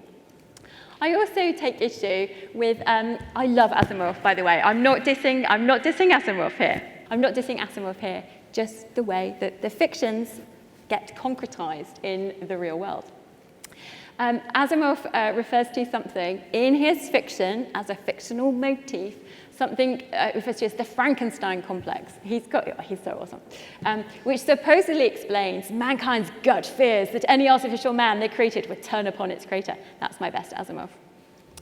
I also take issue with, I love Asimov, by the way. I'm not dissing Asimov here. I'm not dissing Asimov here, just the way that the fictions get concretized in the real world. Asimov refers to something in his fiction as a fictional motif, something refers to as the Frankenstein complex. He's so awesome. Which supposedly explains mankind's gut fears that any artificial man they created would turn upon its creator. That's my best Asimov.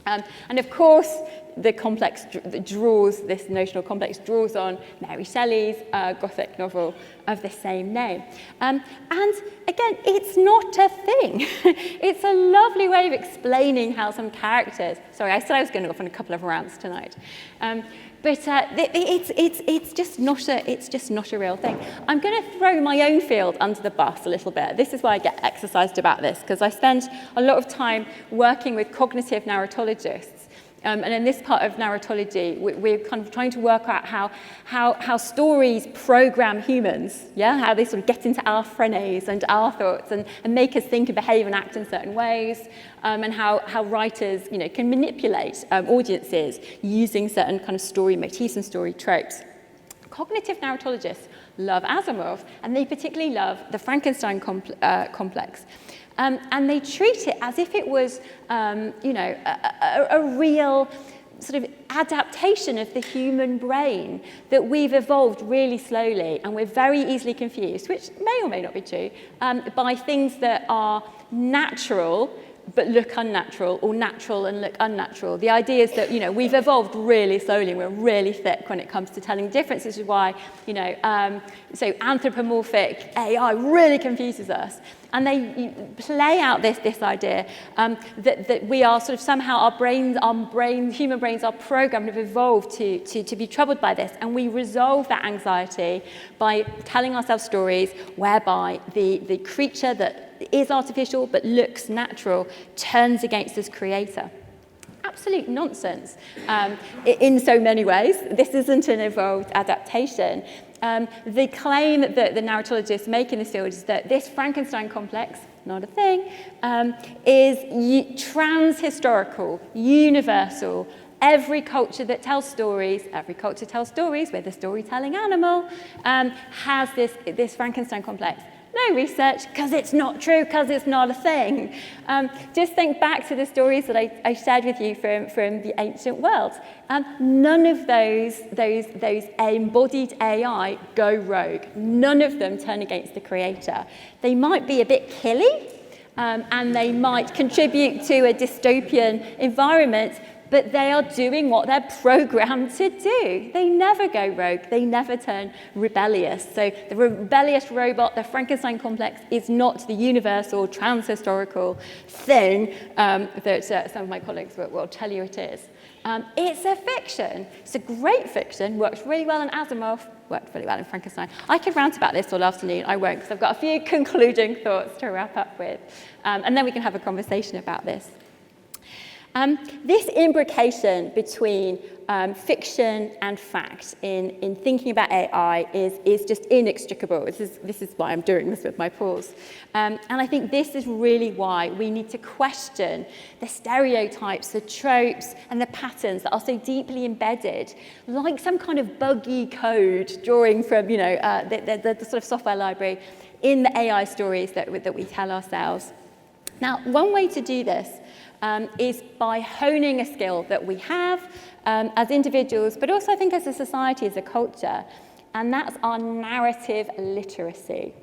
And of course, the complex that draws, this notional complex draws on Mary Shelley's Gothic novel of the same name. And again, it's not a thing. It's a lovely way of explaining how some characters, sorry, I said I was going to go off on a couple of rants tonight. But it's just not a real thing. I'm going to throw my own field under the bus a little bit. This is why I get exercised about this, because I spend a lot of time working with cognitive narratologists. And in this part of narratology, we're kind of trying to work out how stories program humans, yeah, how they sort of get into our phrenes and our thoughts and make us think and behave and act in certain ways, and how writers, you know, can manipulate audiences using certain kind of story motifs and story tropes. Cognitive narratologists love Asimov, and they particularly love the Frankenstein complex. And they treat it as if it was, a real sort of adaptation of the human brain, that we've evolved really slowly, and we're very easily confused, which may or may not be true, by things that are natural but look unnatural, or natural and look unnatural. The idea is that, you know, we've evolved really slowly, and we're really thick when it comes to telling differences, which is why, you know, so anthropomorphic AI really confuses us. And they play out this idea that we are sort of somehow human brains are programmed, have evolved to be troubled by this, and we resolve that anxiety by telling ourselves stories whereby the creature that is artificial but looks natural turns against its creator. Absolute nonsense in so many ways. This isn't an evolved adaptation. The claim that the narratologists make in this field is that this Frankenstein complex, not a thing, is trans-historical, universal. Every culture that tells stories, we're the storytelling animal, has this Frankenstein complex. No research, because it's not true, because it's not a thing. Just think back to the stories that I shared with you from the ancient world. None of those embodied AI go rogue. None of them turn against the creator. They might be a bit killy, and they might contribute to a dystopian environment, but they are doing what they're programmed to do. They never go rogue. They never turn rebellious. So the rebellious robot, the Frankenstein complex, is not the universal, trans-historical thing that some of my colleagues will tell you it is. It's a fiction. It's a great fiction, works really well in Asimov, worked really well in Frankenstein. I could rant about this all afternoon. I won't, because I've got a few concluding thoughts to wrap up with. And then we can have a conversation about this. This imbrication between fiction and fact in thinking about AI is just inextricable. This is why I'm doing this with my pause. And I think this is really why we need to question the stereotypes, the tropes, and the patterns that are so deeply embedded, like some kind of buggy code drawing from the sort of software library in the AI stories that we tell ourselves. Now, one way to do this is by honing a skill that we have as individuals, but also I think as a society, as a culture, and that's our narrative literacy.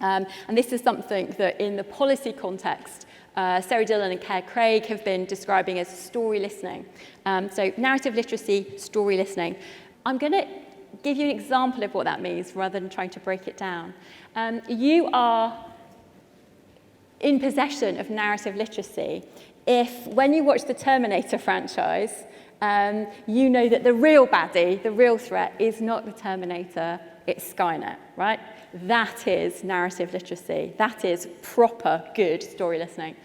And this is something that in the policy context, Sarah Dillon and Claire Craig have been describing as story listening. So narrative literacy, story listening. I'm going to give you an example of what that means rather than trying to break it down. You are in possession of narrative literacy if, when you watch the Terminator franchise, you know that the real baddie, the real threat, is not the Terminator, it's Skynet, right? That is narrative literacy. That is proper, good story listening.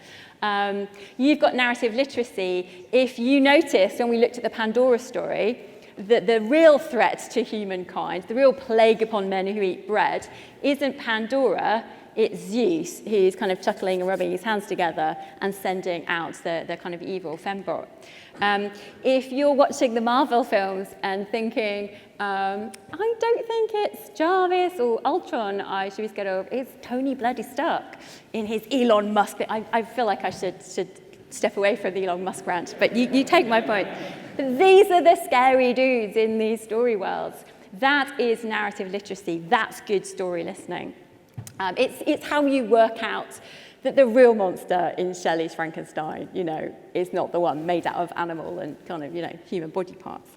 You've got narrative literacy if you noticed when we looked at the Pandora story that the real threat to humankind, the real plague upon men who eat bread, isn't Pandora, it's Zeus, who's kind of chuckling and rubbing his hands together and sending out the kind of evil fembot. If you're watching the Marvel films and thinking, I don't think it's Jarvis or Ultron I should be scared of, it's Tony bloody Stark in his Elon Musk. I feel like I should step away from the Elon Musk rant, but you take my point. These are the scary dudes in these story worlds. That is narrative literacy. That's good story listening. It's how you work out that the real monster in Shelley's Frankenstein, is not the one made out of animal and kind of, human body parts.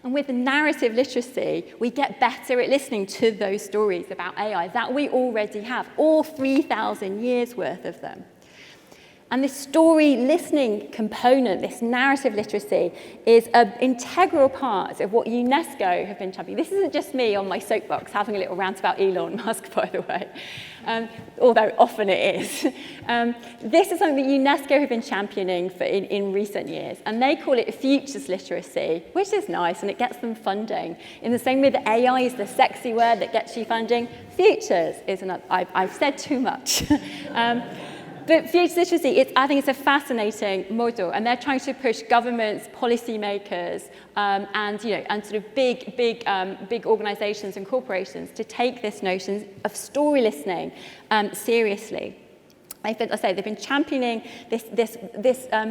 And with narrative literacy, we get better at listening to those stories about AI that we already have, all 3,000 years worth of them. And this story listening component, this narrative literacy, is an integral part of what UNESCO have been championing. This isn't just me on my soapbox having a little rant about Elon Musk, by the way, although often it is. This is something that UNESCO have been championing in recent years, and they call it futures literacy, which is nice, and it gets them funding. In the same way that AI is the sexy word that gets you funding, futures is another. I've said too much. But futures literacy, I think it's a fascinating model, and they're trying to push governments, policymakers, and sort of big organisations and corporations to take this notion of story listening seriously. They've been championing this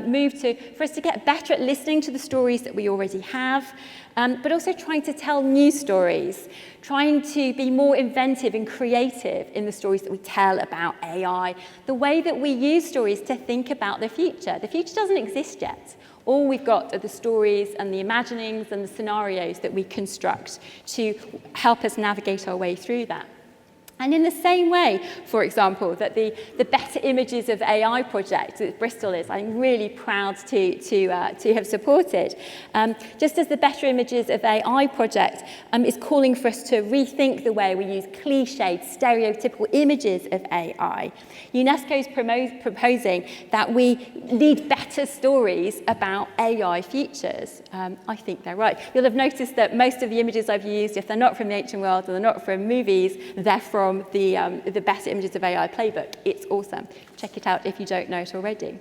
move for us to get better at listening to the stories that we already have, but also trying to tell new stories, trying to be more inventive and creative in the stories that we tell about AI, the way that we use stories to think about the future. The future doesn't exist yet. All we've got are the stories and the imaginings and the scenarios that we construct to help us navigate our way through that. And in the same way, for example, that the Better Images of AI project that Bristol is, I'm really proud to have supported, just as the Better Images of AI project is calling for us to rethink the way we use cliched, stereotypical images of AI, UNESCO is proposing that we need better stories about AI futures. I think they're right. You'll have noticed that most of the images I've used, if they're not from the ancient world and they're not from movies, they're from the Better Images of AI playbook. It's awesome. Check it out if you don't know it already.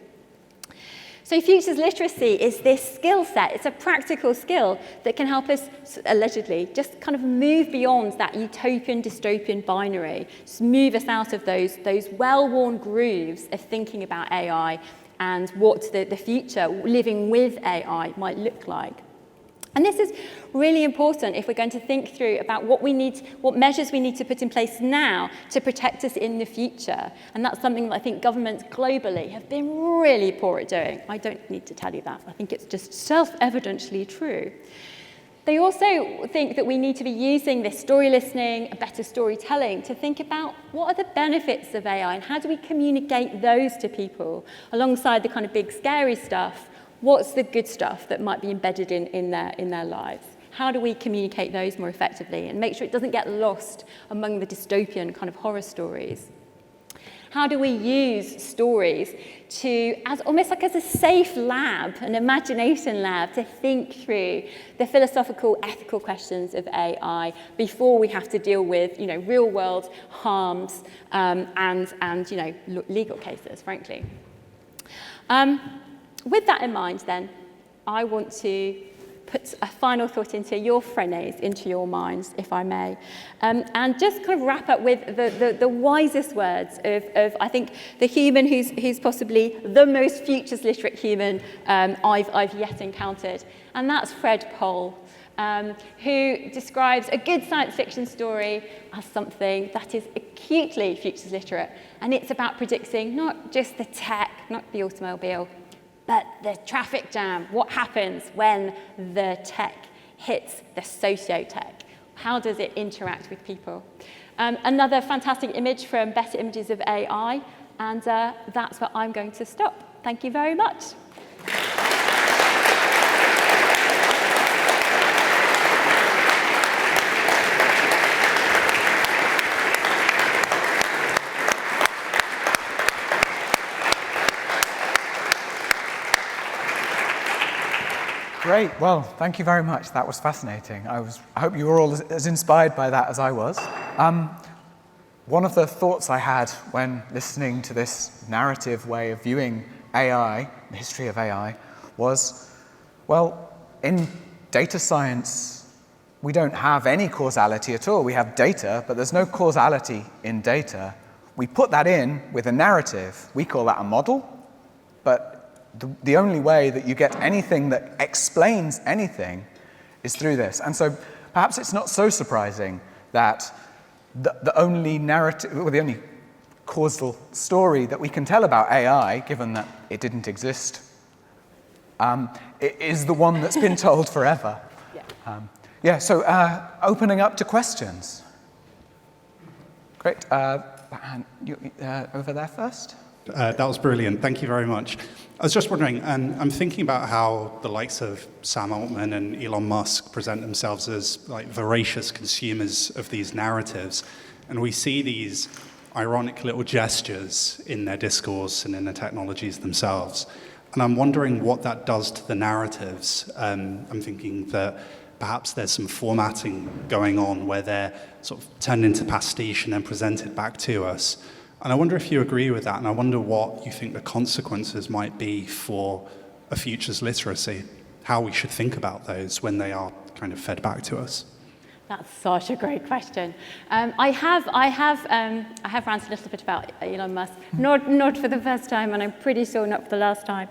So futures literacy is this skill set. It's a practical skill that can help us, allegedly, just kind of move beyond that utopian, dystopian binary, just move us out of those well-worn grooves of thinking about AI and what the future living with AI might look like. And this is really important if we're going to think through about what measures we need to put in place now to protect us in the future. And that's something that I think governments globally have been really poor at doing. I don't need to tell you that. I think it's just self-evidently true. They also think that we need to be using this story listening, better storytelling, to think about what are the benefits of AI and how do we communicate those to people alongside the kind of big scary stuff. What's the good stuff that might be embedded in their lives? How do we communicate those more effectively and make sure it doesn't get lost among the dystopian kind of horror stories? How do we use stories to, almost like as a safe lab, an imagination lab, to think through the philosophical, ethical questions of AI before we have to deal with, real-world harms and legal cases, frankly. With that in mind, then, I want to put a final thought into your phrenes, into your minds, if I may, and just kind of wrap up with the wisest words of I think, the human who's possibly the most futures literate human I've yet encountered, and that's Fred Pohl, who describes a good science fiction story as something that is acutely futures literate, and it's about predicting not just the tech, not the automobile, but the traffic jam, what happens when the tech hits the socio-tech? How does it interact with people? Another fantastic image from Better Images of AI, and that's where I'm going to stop. Thank you very much. Great. Well, thank you very much. That was fascinating. I hope you were all as inspired by that as I was. One of the thoughts I had when listening to this narrative way of viewing AI, the history of AI, was, well, in data science, we don't have any causality at all. We have data, but there's no causality in data. We put that in with a narrative. We call that a model, but the only way that you get anything that explains anything is through this. And so perhaps it's not so surprising that the only narrative, or the only causal story that we can tell about AI, given that it didn't exist, is the one that's been told forever. So opening up to questions. Great. Over there first. That was brilliant. Thank you very much. I was just wondering, I'm thinking about how the likes of Sam Altman and Elon Musk present themselves as like voracious consumers of these narratives. And we see these ironic little gestures in their discourse and in the technologies themselves. And I'm wondering what that does to the narratives. I'm thinking that perhaps there's some formatting going on where they're sort of turned into pastiche and then presented back to us. And I wonder if you agree with that, and I wonder what you think the consequences might be for a futures literacy, how we should think about those when they are kind of fed back to us. That's such a great question. I have ranted a little bit about Elon Musk, not for the first time, and I'm pretty sure not for the last time.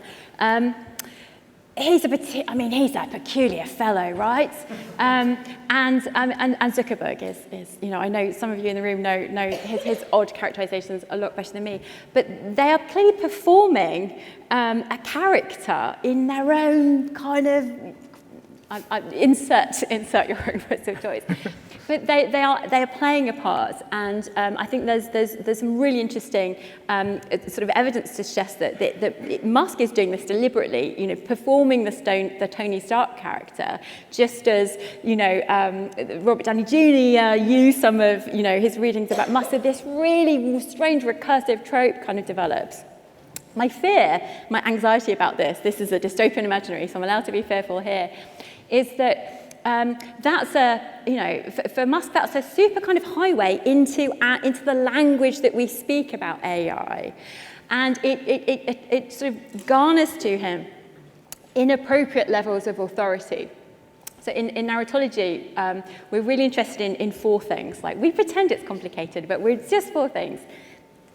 He's a peculiar fellow, right? And Zuckerberg is, I know some of you in the room know his odd characterizations a lot better than me, but they are clearly performing a character in their own kind of, insert your own words of choice. But they are playing a part, and I think there's some really interesting sort of evidence to suggest that Musk is doing this deliberately, performing the Tony Stark character, just as Robert Downey Jr. used some of his readings about Musk. So this really strange recursive trope kind of develops. My fear, my anxiety about this is a dystopian imaginary, so I'm allowed to be fearful here, is that that's for Musk, that's a super kind of highway into the language that we speak about AI. And it sort of garners to him inappropriate levels of authority. So in narratology, we're really interested in four things. Like, we pretend it's complicated, but it's just four things.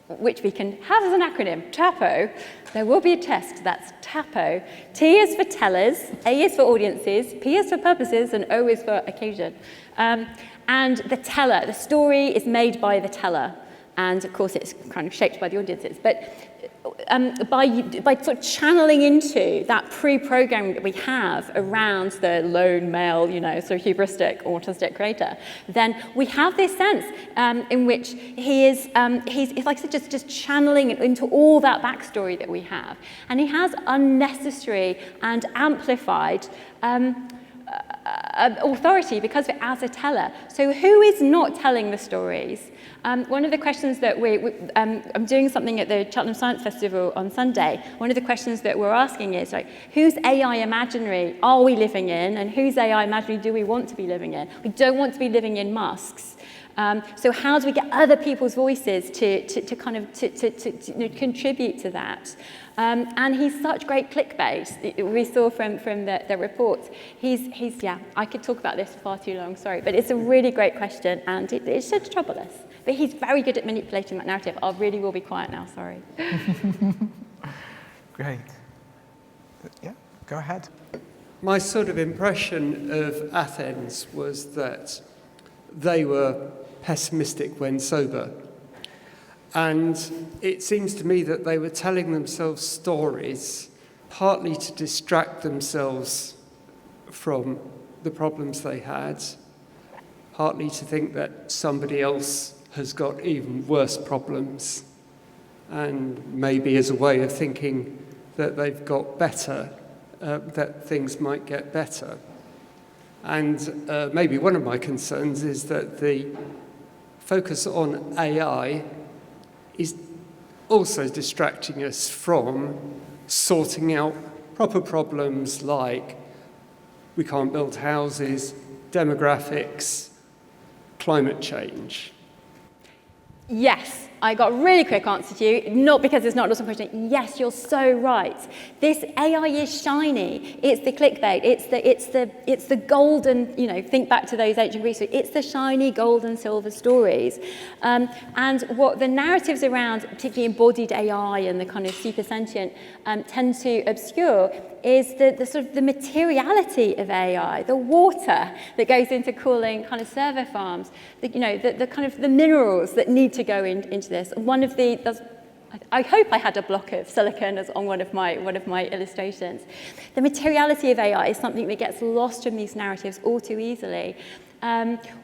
which we can have as an acronym, TAPO. There will be a test, that's TAPO. T is for tellers, A is for audiences, P is for purposes, and O is for occasion. And the teller, the story is made by the teller. And of course, it's kind of shaped by the audiences. But by sort of channeling into that pre-programming that we have around the lone male, sort of hubristic, autistic creator, then we have this sense in which he's like I said, just channeling it into all that backstory that we have. And he has unnecessary and amplified authority because of it as a teller. So who is not telling the stories? One of the questions that I'm doing something at the Cheltenham Science Festival on Sunday. One of the questions that we're asking is, whose AI imaginary are we living in, and whose AI imaginary do we want to be living in? We don't want to be living in Musk's. So how do we get other people's voices to contribute to that? And he's such great clickbait. We saw from the reports. Yeah, I could talk about this for far too long, sorry, but it's a really great question, and it should trouble us. But he's very good at manipulating that narrative. I really will be quiet now, sorry. Great. Yeah, go ahead. My sort of impression of Athens was that they were pessimistic when sober. And it seems to me that they were telling themselves stories, partly to distract themselves from the problems they had, partly to think that somebody else has got even worse problems, and maybe as a way of thinking that they've got better, that things might get better. And maybe one of my concerns is that the focus on AI is also distracting us from sorting out proper problems like we can't build houses, demographics, climate change. Yes, I got a really quick answer to you, not because it's not an awesome question. Yes, you're so right. This AI is shiny. It's the clickbait. It's the golden, think back to those ancient Greeks. It's the shiny gold and silver stories. And what the narratives around, particularly embodied AI and the kind of super sentient, tend to obscure is the sort of the materiality of AI, the water that goes into cooling kind of server farms, the kind of the minerals that need to go into this. I hope I had a block of silicon as on one of my illustrations. The materiality of AI is something that gets lost from these narratives all too easily.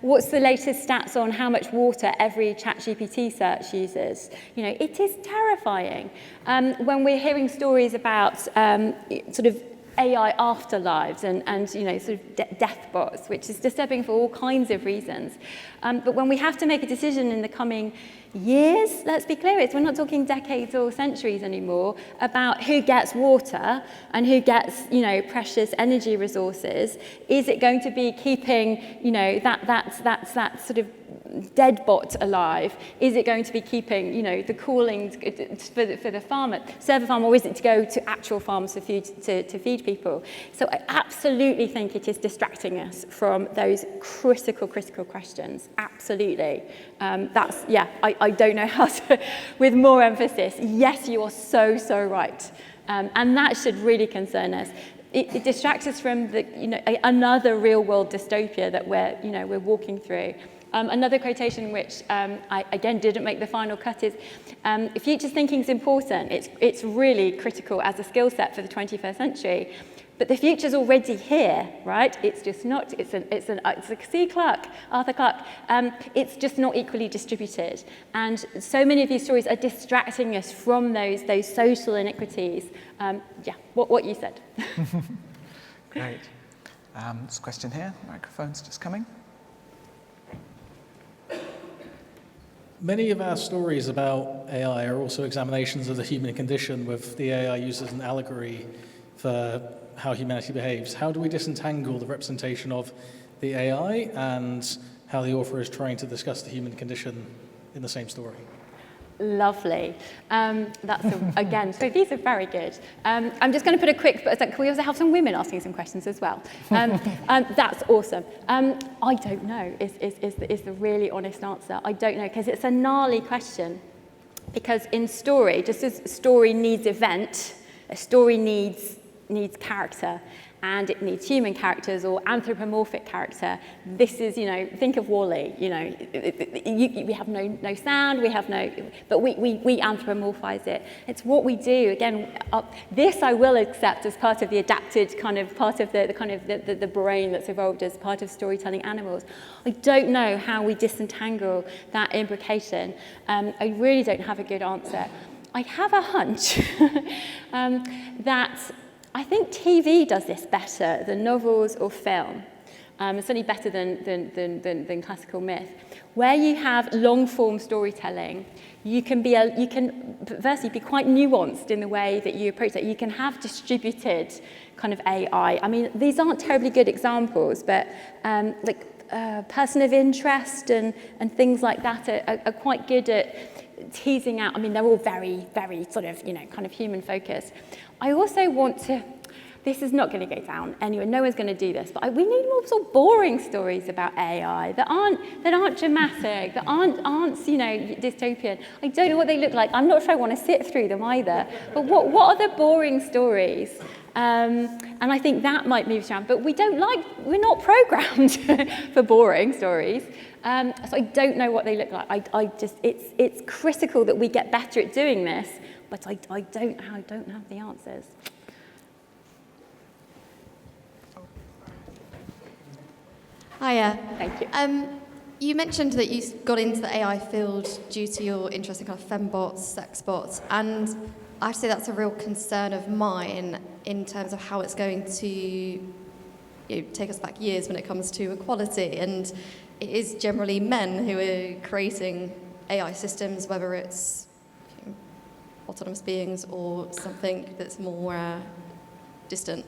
What's the latest stats on how much water every ChatGPT search uses? It is terrifying. When we're hearing stories about sort of AI afterlives and sort of death bots, which is disturbing for all kinds of reasons. But when we have to make a decision in the coming years, let's be clear, we're not talking decades or centuries anymore about who gets water and who gets, precious energy resources. Is it going to be keeping, that sort of dead bot alive? Is it going to be keeping, the cooling for the farmer, server farm, or is it to go to actual farms to feed people? So I absolutely think it is distracting us from those critical questions. Absolutely. I don't know how to, with more emphasis. Yes, you are so right. And that should really concern us. It distracts us from another real-world dystopia that we're walking through. Another quotation which I again didn't make the final cut is, future thinking is important. It's really critical as a skill set for the 21st century. But the future's already here, right? It's just not. It's a Arthur Clarke. It's just not equally distributed, and so many of these stories are distracting us from those social inequities. What you said. Great. This question here. Microphone's just coming. Many of our stories about AI are also examinations of the human condition, with the AI used as an allegory for how humanity behaves. How do we disentangle the representation of the AI and how the author is trying to discuss the human condition in the same story? Lovely. Again, so these are very good. I'm just going to put a quick, can we also have some women asking some questions as well? That's awesome. I don't know is the really honest answer. I don't know, because it's a gnarly question. Because in story, just as a story needs event, a story needs character, and it needs human characters or anthropomorphic character. This is, think of WALL-E, we have no sound, we have but we anthropomorphize it. It's what we do. Again, this I will accept as part of the adapted kind of part of the brain that's evolved as part of storytelling animals. I don't know how we disentangle that imbrication. I really don't have a good answer. I have a hunch that I think TV does this better than novels or film. It's certainly better than classical myth. Where you have long-form storytelling, you can firstly be quite nuanced in the way that you approach it. You can have distributed kind of AI. I mean, these aren't terribly good examples, but person of interest and things like that are quite good at teasing out. I mean, they're all very, very sort of, kind of human focused. I also want to, this is not going to go down anyway, no one's going to do this, but we need more sort of boring stories about AI that aren't dramatic, that aren't dystopian. I don't know what they look like. I'm not sure I want to sit through them either. But what are the boring stories? And I think that might move around, but we're not programmed for boring stories. So I don't know what they look like. It's critical that we get better at doing this, but I don't have the answers. Hiya. Thank you. You mentioned that you got into the AI field due to your interest in kind of fembots, sexbots, and I have to say that's a real concern of mine in terms of how it's going to take us back years when it comes to equality. And it is generally men who are creating AI systems, whether it's autonomous beings or something that's more distant.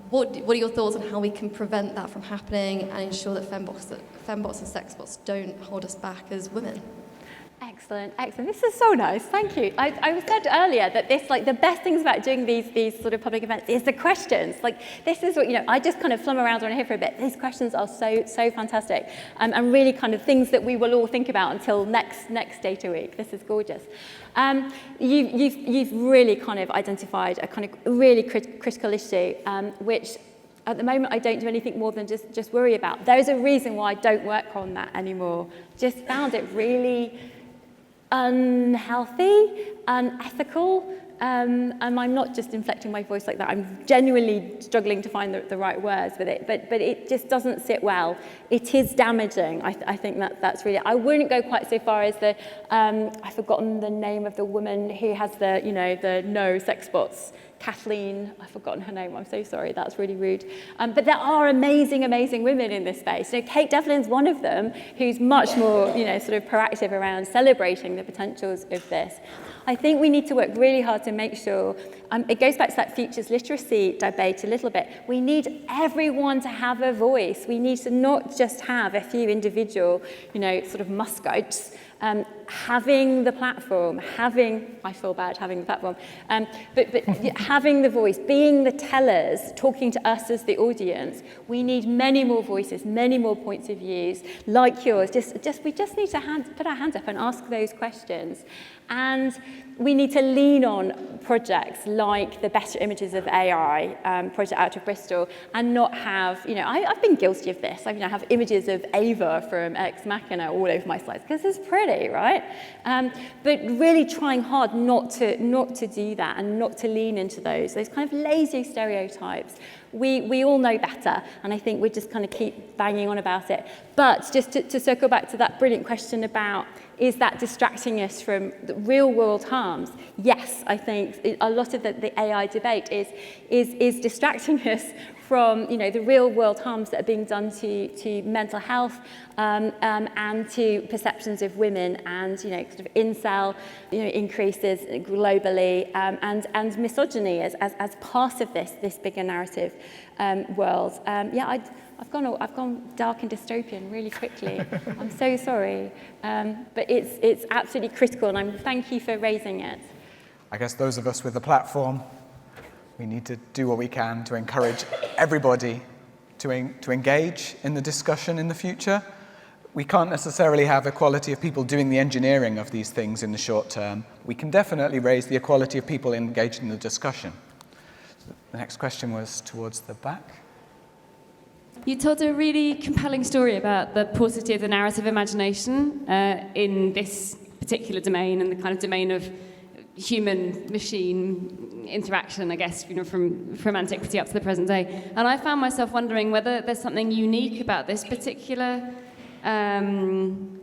What are your thoughts on how we can prevent that from happening and ensure that fembots and sexbots don't hold us back as women? Excellent. This is so nice. Thank you. I said earlier that this, the best things about doing these sort of public events is the questions. This is what, I just kind of flum around on here for a bit. These questions are so fantastic, and really kind of things that we will all think about until next data week. This is gorgeous. You've really kind of identified a kind of really critical issue, which at the moment I don't do anything more than just worry about. There's a reason why I don't work on that anymore. Just found it really unhealthy, unethical, and I'm not just inflecting my voice like that. I'm genuinely struggling to find the right words with it, but it just doesn't sit well. It is damaging. I think that's really. I wouldn't go quite so far as the. I've forgotten the name of the woman who has the no sex bots. Kathleen, I've forgotten her name, I'm so sorry, that's really rude. But there are amazing women in this space. Kate Devlin's one of them, who's much more, sort of proactive around celebrating the potentials of this. I think we need to work really hard to make sure, it goes back to that futures literacy debate a little bit. We need everyone to have a voice. We need to not just have a few individual, sort of Muskites, having the platform, I feel bad having the platform, but having the voice, being the tellers, talking to us as the audience. We need many more voices, many more points of views like yours. We just need to put our hands up and ask those questions. And we need to lean on projects like the Better Images of AI project out of Bristol, and not have, I've been guilty of this. I have images of Ava from Ex Machina all over my slides because it's pretty, right? But really trying hard not to do that and not to lean into those kind of lazy stereotypes. We all know better, and I think we just kind of keep banging on about it. But just to circle back to that brilliant question about, is that distracting us from the real world harms? Yes, I think a lot of the AI debate is distracting us from the real world harms that are being done to mental health and to perceptions of women, and sort of incel increases globally, and misogyny as part of this bigger narrative world. I've gone dark and dystopian really quickly. I'm so sorry, but it's absolutely critical, and thank you for raising it. I guess those of us with the platform, we need to do what we can to encourage everybody to engage in the discussion in the future. we can't necessarily have equality of people doing the engineering of these things in the short term. We can definitely raise the equality of people engaged in the discussion. The next question was towards the back. You told a really compelling story about the paucity of the narrative imagination in this particular domain, and the kind of domain of human-machine interaction, I guess, from antiquity up to the present day. And I found myself wondering whether there's something unique about this particular domain,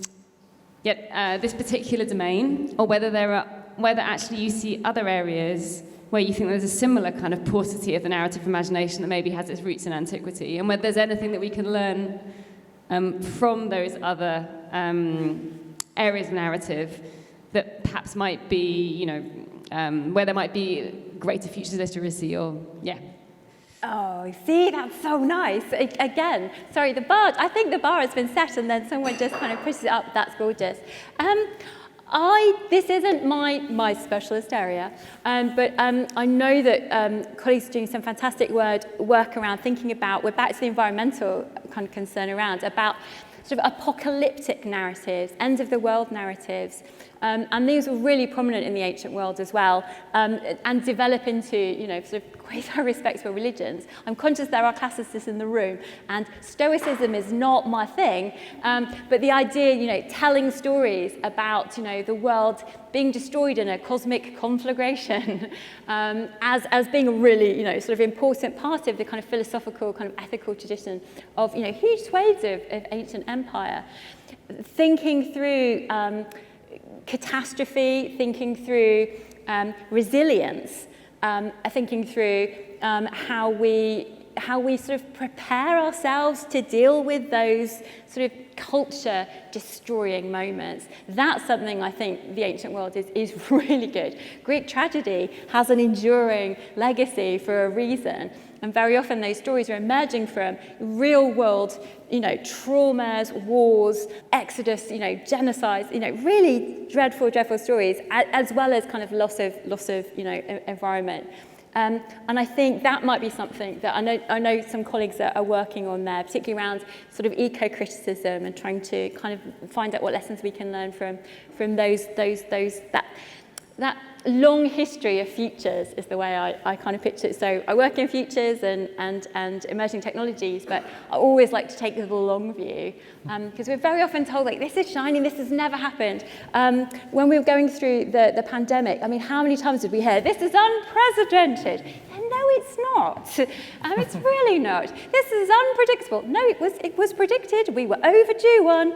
or whether actually you see other areas where you think there's a similar kind of paucity of the narrative imagination that maybe has its roots in antiquity, and whether there's anything that we can learn from those other areas of narrative that perhaps might be, where there might be greater futures literacy, or, yeah. Oh, see, that's so nice. Again, sorry, I think the bar has been set and then someone just kind of pushes it up. That's gorgeous. This isn't my specialist area, but I know that colleagues are doing some fantastic work around thinking about, we're back to the environmental kind of concern around, about sort of apocalyptic narratives, end of the world narratives, and these were really prominent in the ancient world as well, and develop into, sort of quasi-respectable religions. I'm conscious there are classicists in the room, and Stoicism is not my thing, but the idea, telling stories about, the world being destroyed in a cosmic conflagration as being a really, sort of important part of the kind of philosophical, kind of ethical tradition of, huge swathes of ancient empire. Thinking through catastrophe, thinking through resilience, thinking through how we sort of prepare ourselves to deal with those sort of culture-destroying moments. That's something I think the ancient world is really good. Greek tragedy has an enduring legacy for a reason. And very often those stories are emerging from real-world, traumas, wars, exodus, genocides, really dreadful stories, as well as kind of loss of environment. And I think that might be something that I know some colleagues are working on there, particularly around sort of eco-criticism and trying to kind of find out what lessons we can learn from that long history of futures is the way I kind of picture it. So I work in futures and emerging technologies, but I always like to take the long view because we're very often told, like, this is shiny, this has never happened. When we were going through the pandemic, I mean, how many times did we hear, this is unprecedented? And no, it's not. It's really not. This is unpredictable. No, it was predicted. We were overdue on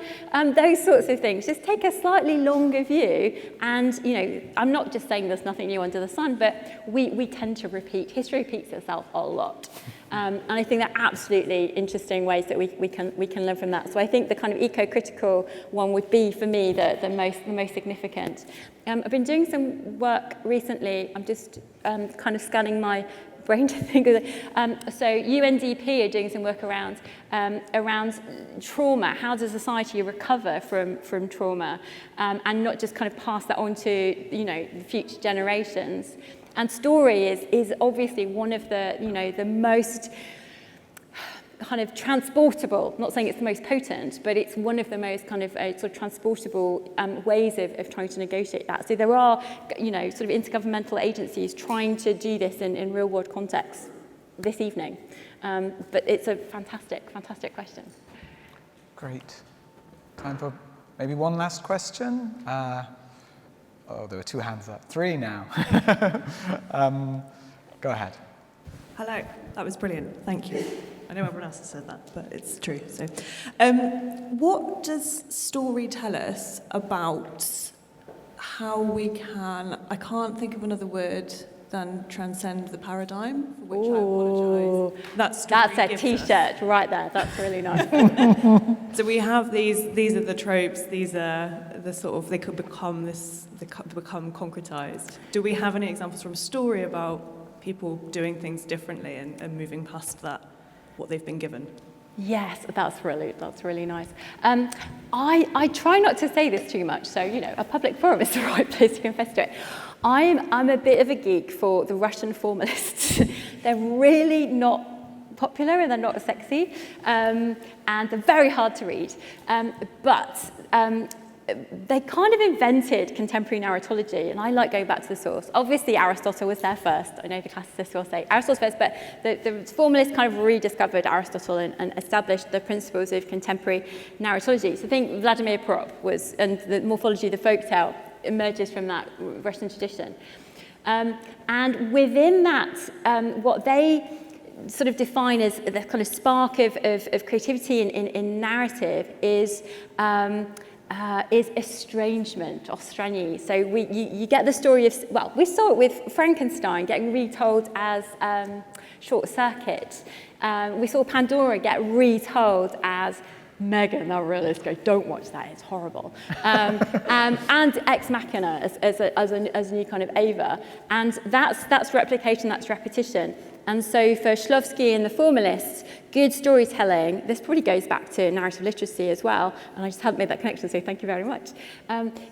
those sorts of things. Just take a slightly longer view. And, I'm not just saying there's nothing new under the sun, but we tend to repeat. History repeats itself a lot. And I think they're absolutely interesting ways that we can learn from that. So I think the kind of eco-critical one would be, for me, the most significant. I've been doing some work recently. I'm just kind of scanning my brain to think of it. So UNDP are doing some work around trauma. How does society recover from trauma, and not just kind of pass that on to future generations? And story is obviously one of the the most kind of transportable, not saying it's the most potent, but it's one of the most kind of sort of transportable ways of trying to negotiate that. So there are, sort of intergovernmental agencies trying to do this in real world contexts this evening. But it's a fantastic question. Great. Time for maybe one last question. There were 2 hands up. 3 now. Go ahead. Hello, that was brilliant, thank you. I know everyone else has said that, but it's true. So, what does story tell us about how we can, I can't think of another word than transcend the paradigm, for which I apologise. That's a T-shirt right there, that's really nice. So we have these are the tropes, these are the sort of, they could become concretized. Do we have any examples from a story about people doing things differently and moving past that, what they've been given? Yes, that's really nice. I try not to say this too much, so a public forum is the right place to confess to it. I'm a bit of a geek for the Russian formalists. They're really not popular and they're not as sexy, and they're very hard to read. But they kind of invented contemporary narratology, and I like going back to the source. Obviously, Aristotle was there first. I know the classicists will say Aristotle's first, but the formalists kind of rediscovered Aristotle and established the principles of contemporary narratology. So I think Vladimir Prop was, and the morphology of the folktale emerges from that Russian tradition. And within that, what they sort of define as the kind of spark of creativity in narrative is estrangement, ostrani. So you get the story of, well, we saw it with Frankenstein getting retold as Short Circuit. We saw Pandora get retold as Megan, that realistic. Don't watch that; it's horrible. And Ex Machina as a new kind of Ava, and that's replication, that's repetition. And so for Shklovsky and the formalists, good storytelling, this probably goes back to narrative literacy as well, and I just hadn't made that connection, so thank you very much.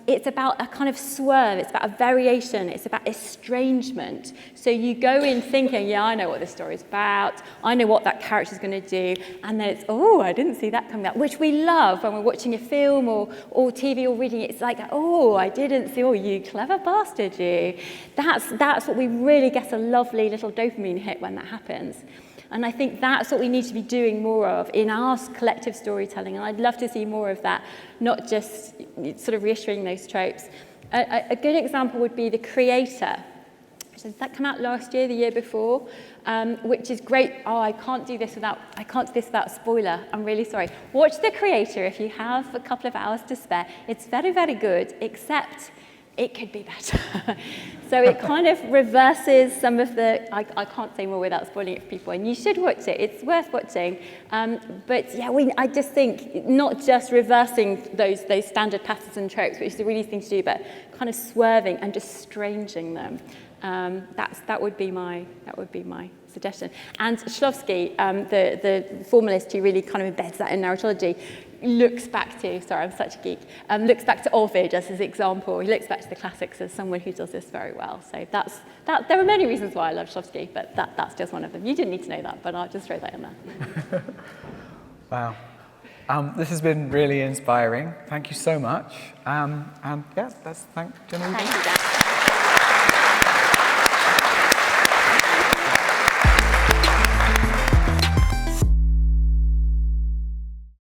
It's about a kind of swerve, it's about a variation, it's about estrangement. So you go in thinking, yeah, I know what this story's about, I know what that character's going to do, and then it's, oh, I didn't see that coming up, which we love when we're watching a film or TV or reading it. It's like, oh, I didn't see, oh, you clever bastard, you. That's what we really get a lovely little dopamine hit when that happens. And I think that's what we need to be doing more of in our collective storytelling. And I'd love to see more of that, not just sort of reissuing those tropes. A good example would be The Creator. Did that come out last year, the year before? Which is great. Oh, I can't do this without spoiler. I'm really sorry. Watch The Creator if you have a couple of hours to spare. It's very, very good, except it could be better. So it kind of reverses some of the, I can't say more without spoiling it for people, and you should watch it, it's worth watching. But yeah, I just think not just reversing those standard patterns and tropes, which is the really thing to do, but kind of swerving and just stranging them. That would be my suggestion. And Shklovsky, the formalist who really kind of embeds that in narratology, looks back to, sorry, I'm such a geek, looks back to Ovid as his example. He looks back to the classics as someone who does this very well. So that. There are many reasons why I love Shklovsky, but that's just one of them. You didn't need to know that, but I'll just throw that in there. Wow. This has been really inspiring. Thank you so much. And yes, let's thank Genevieve. Thank you, Dan.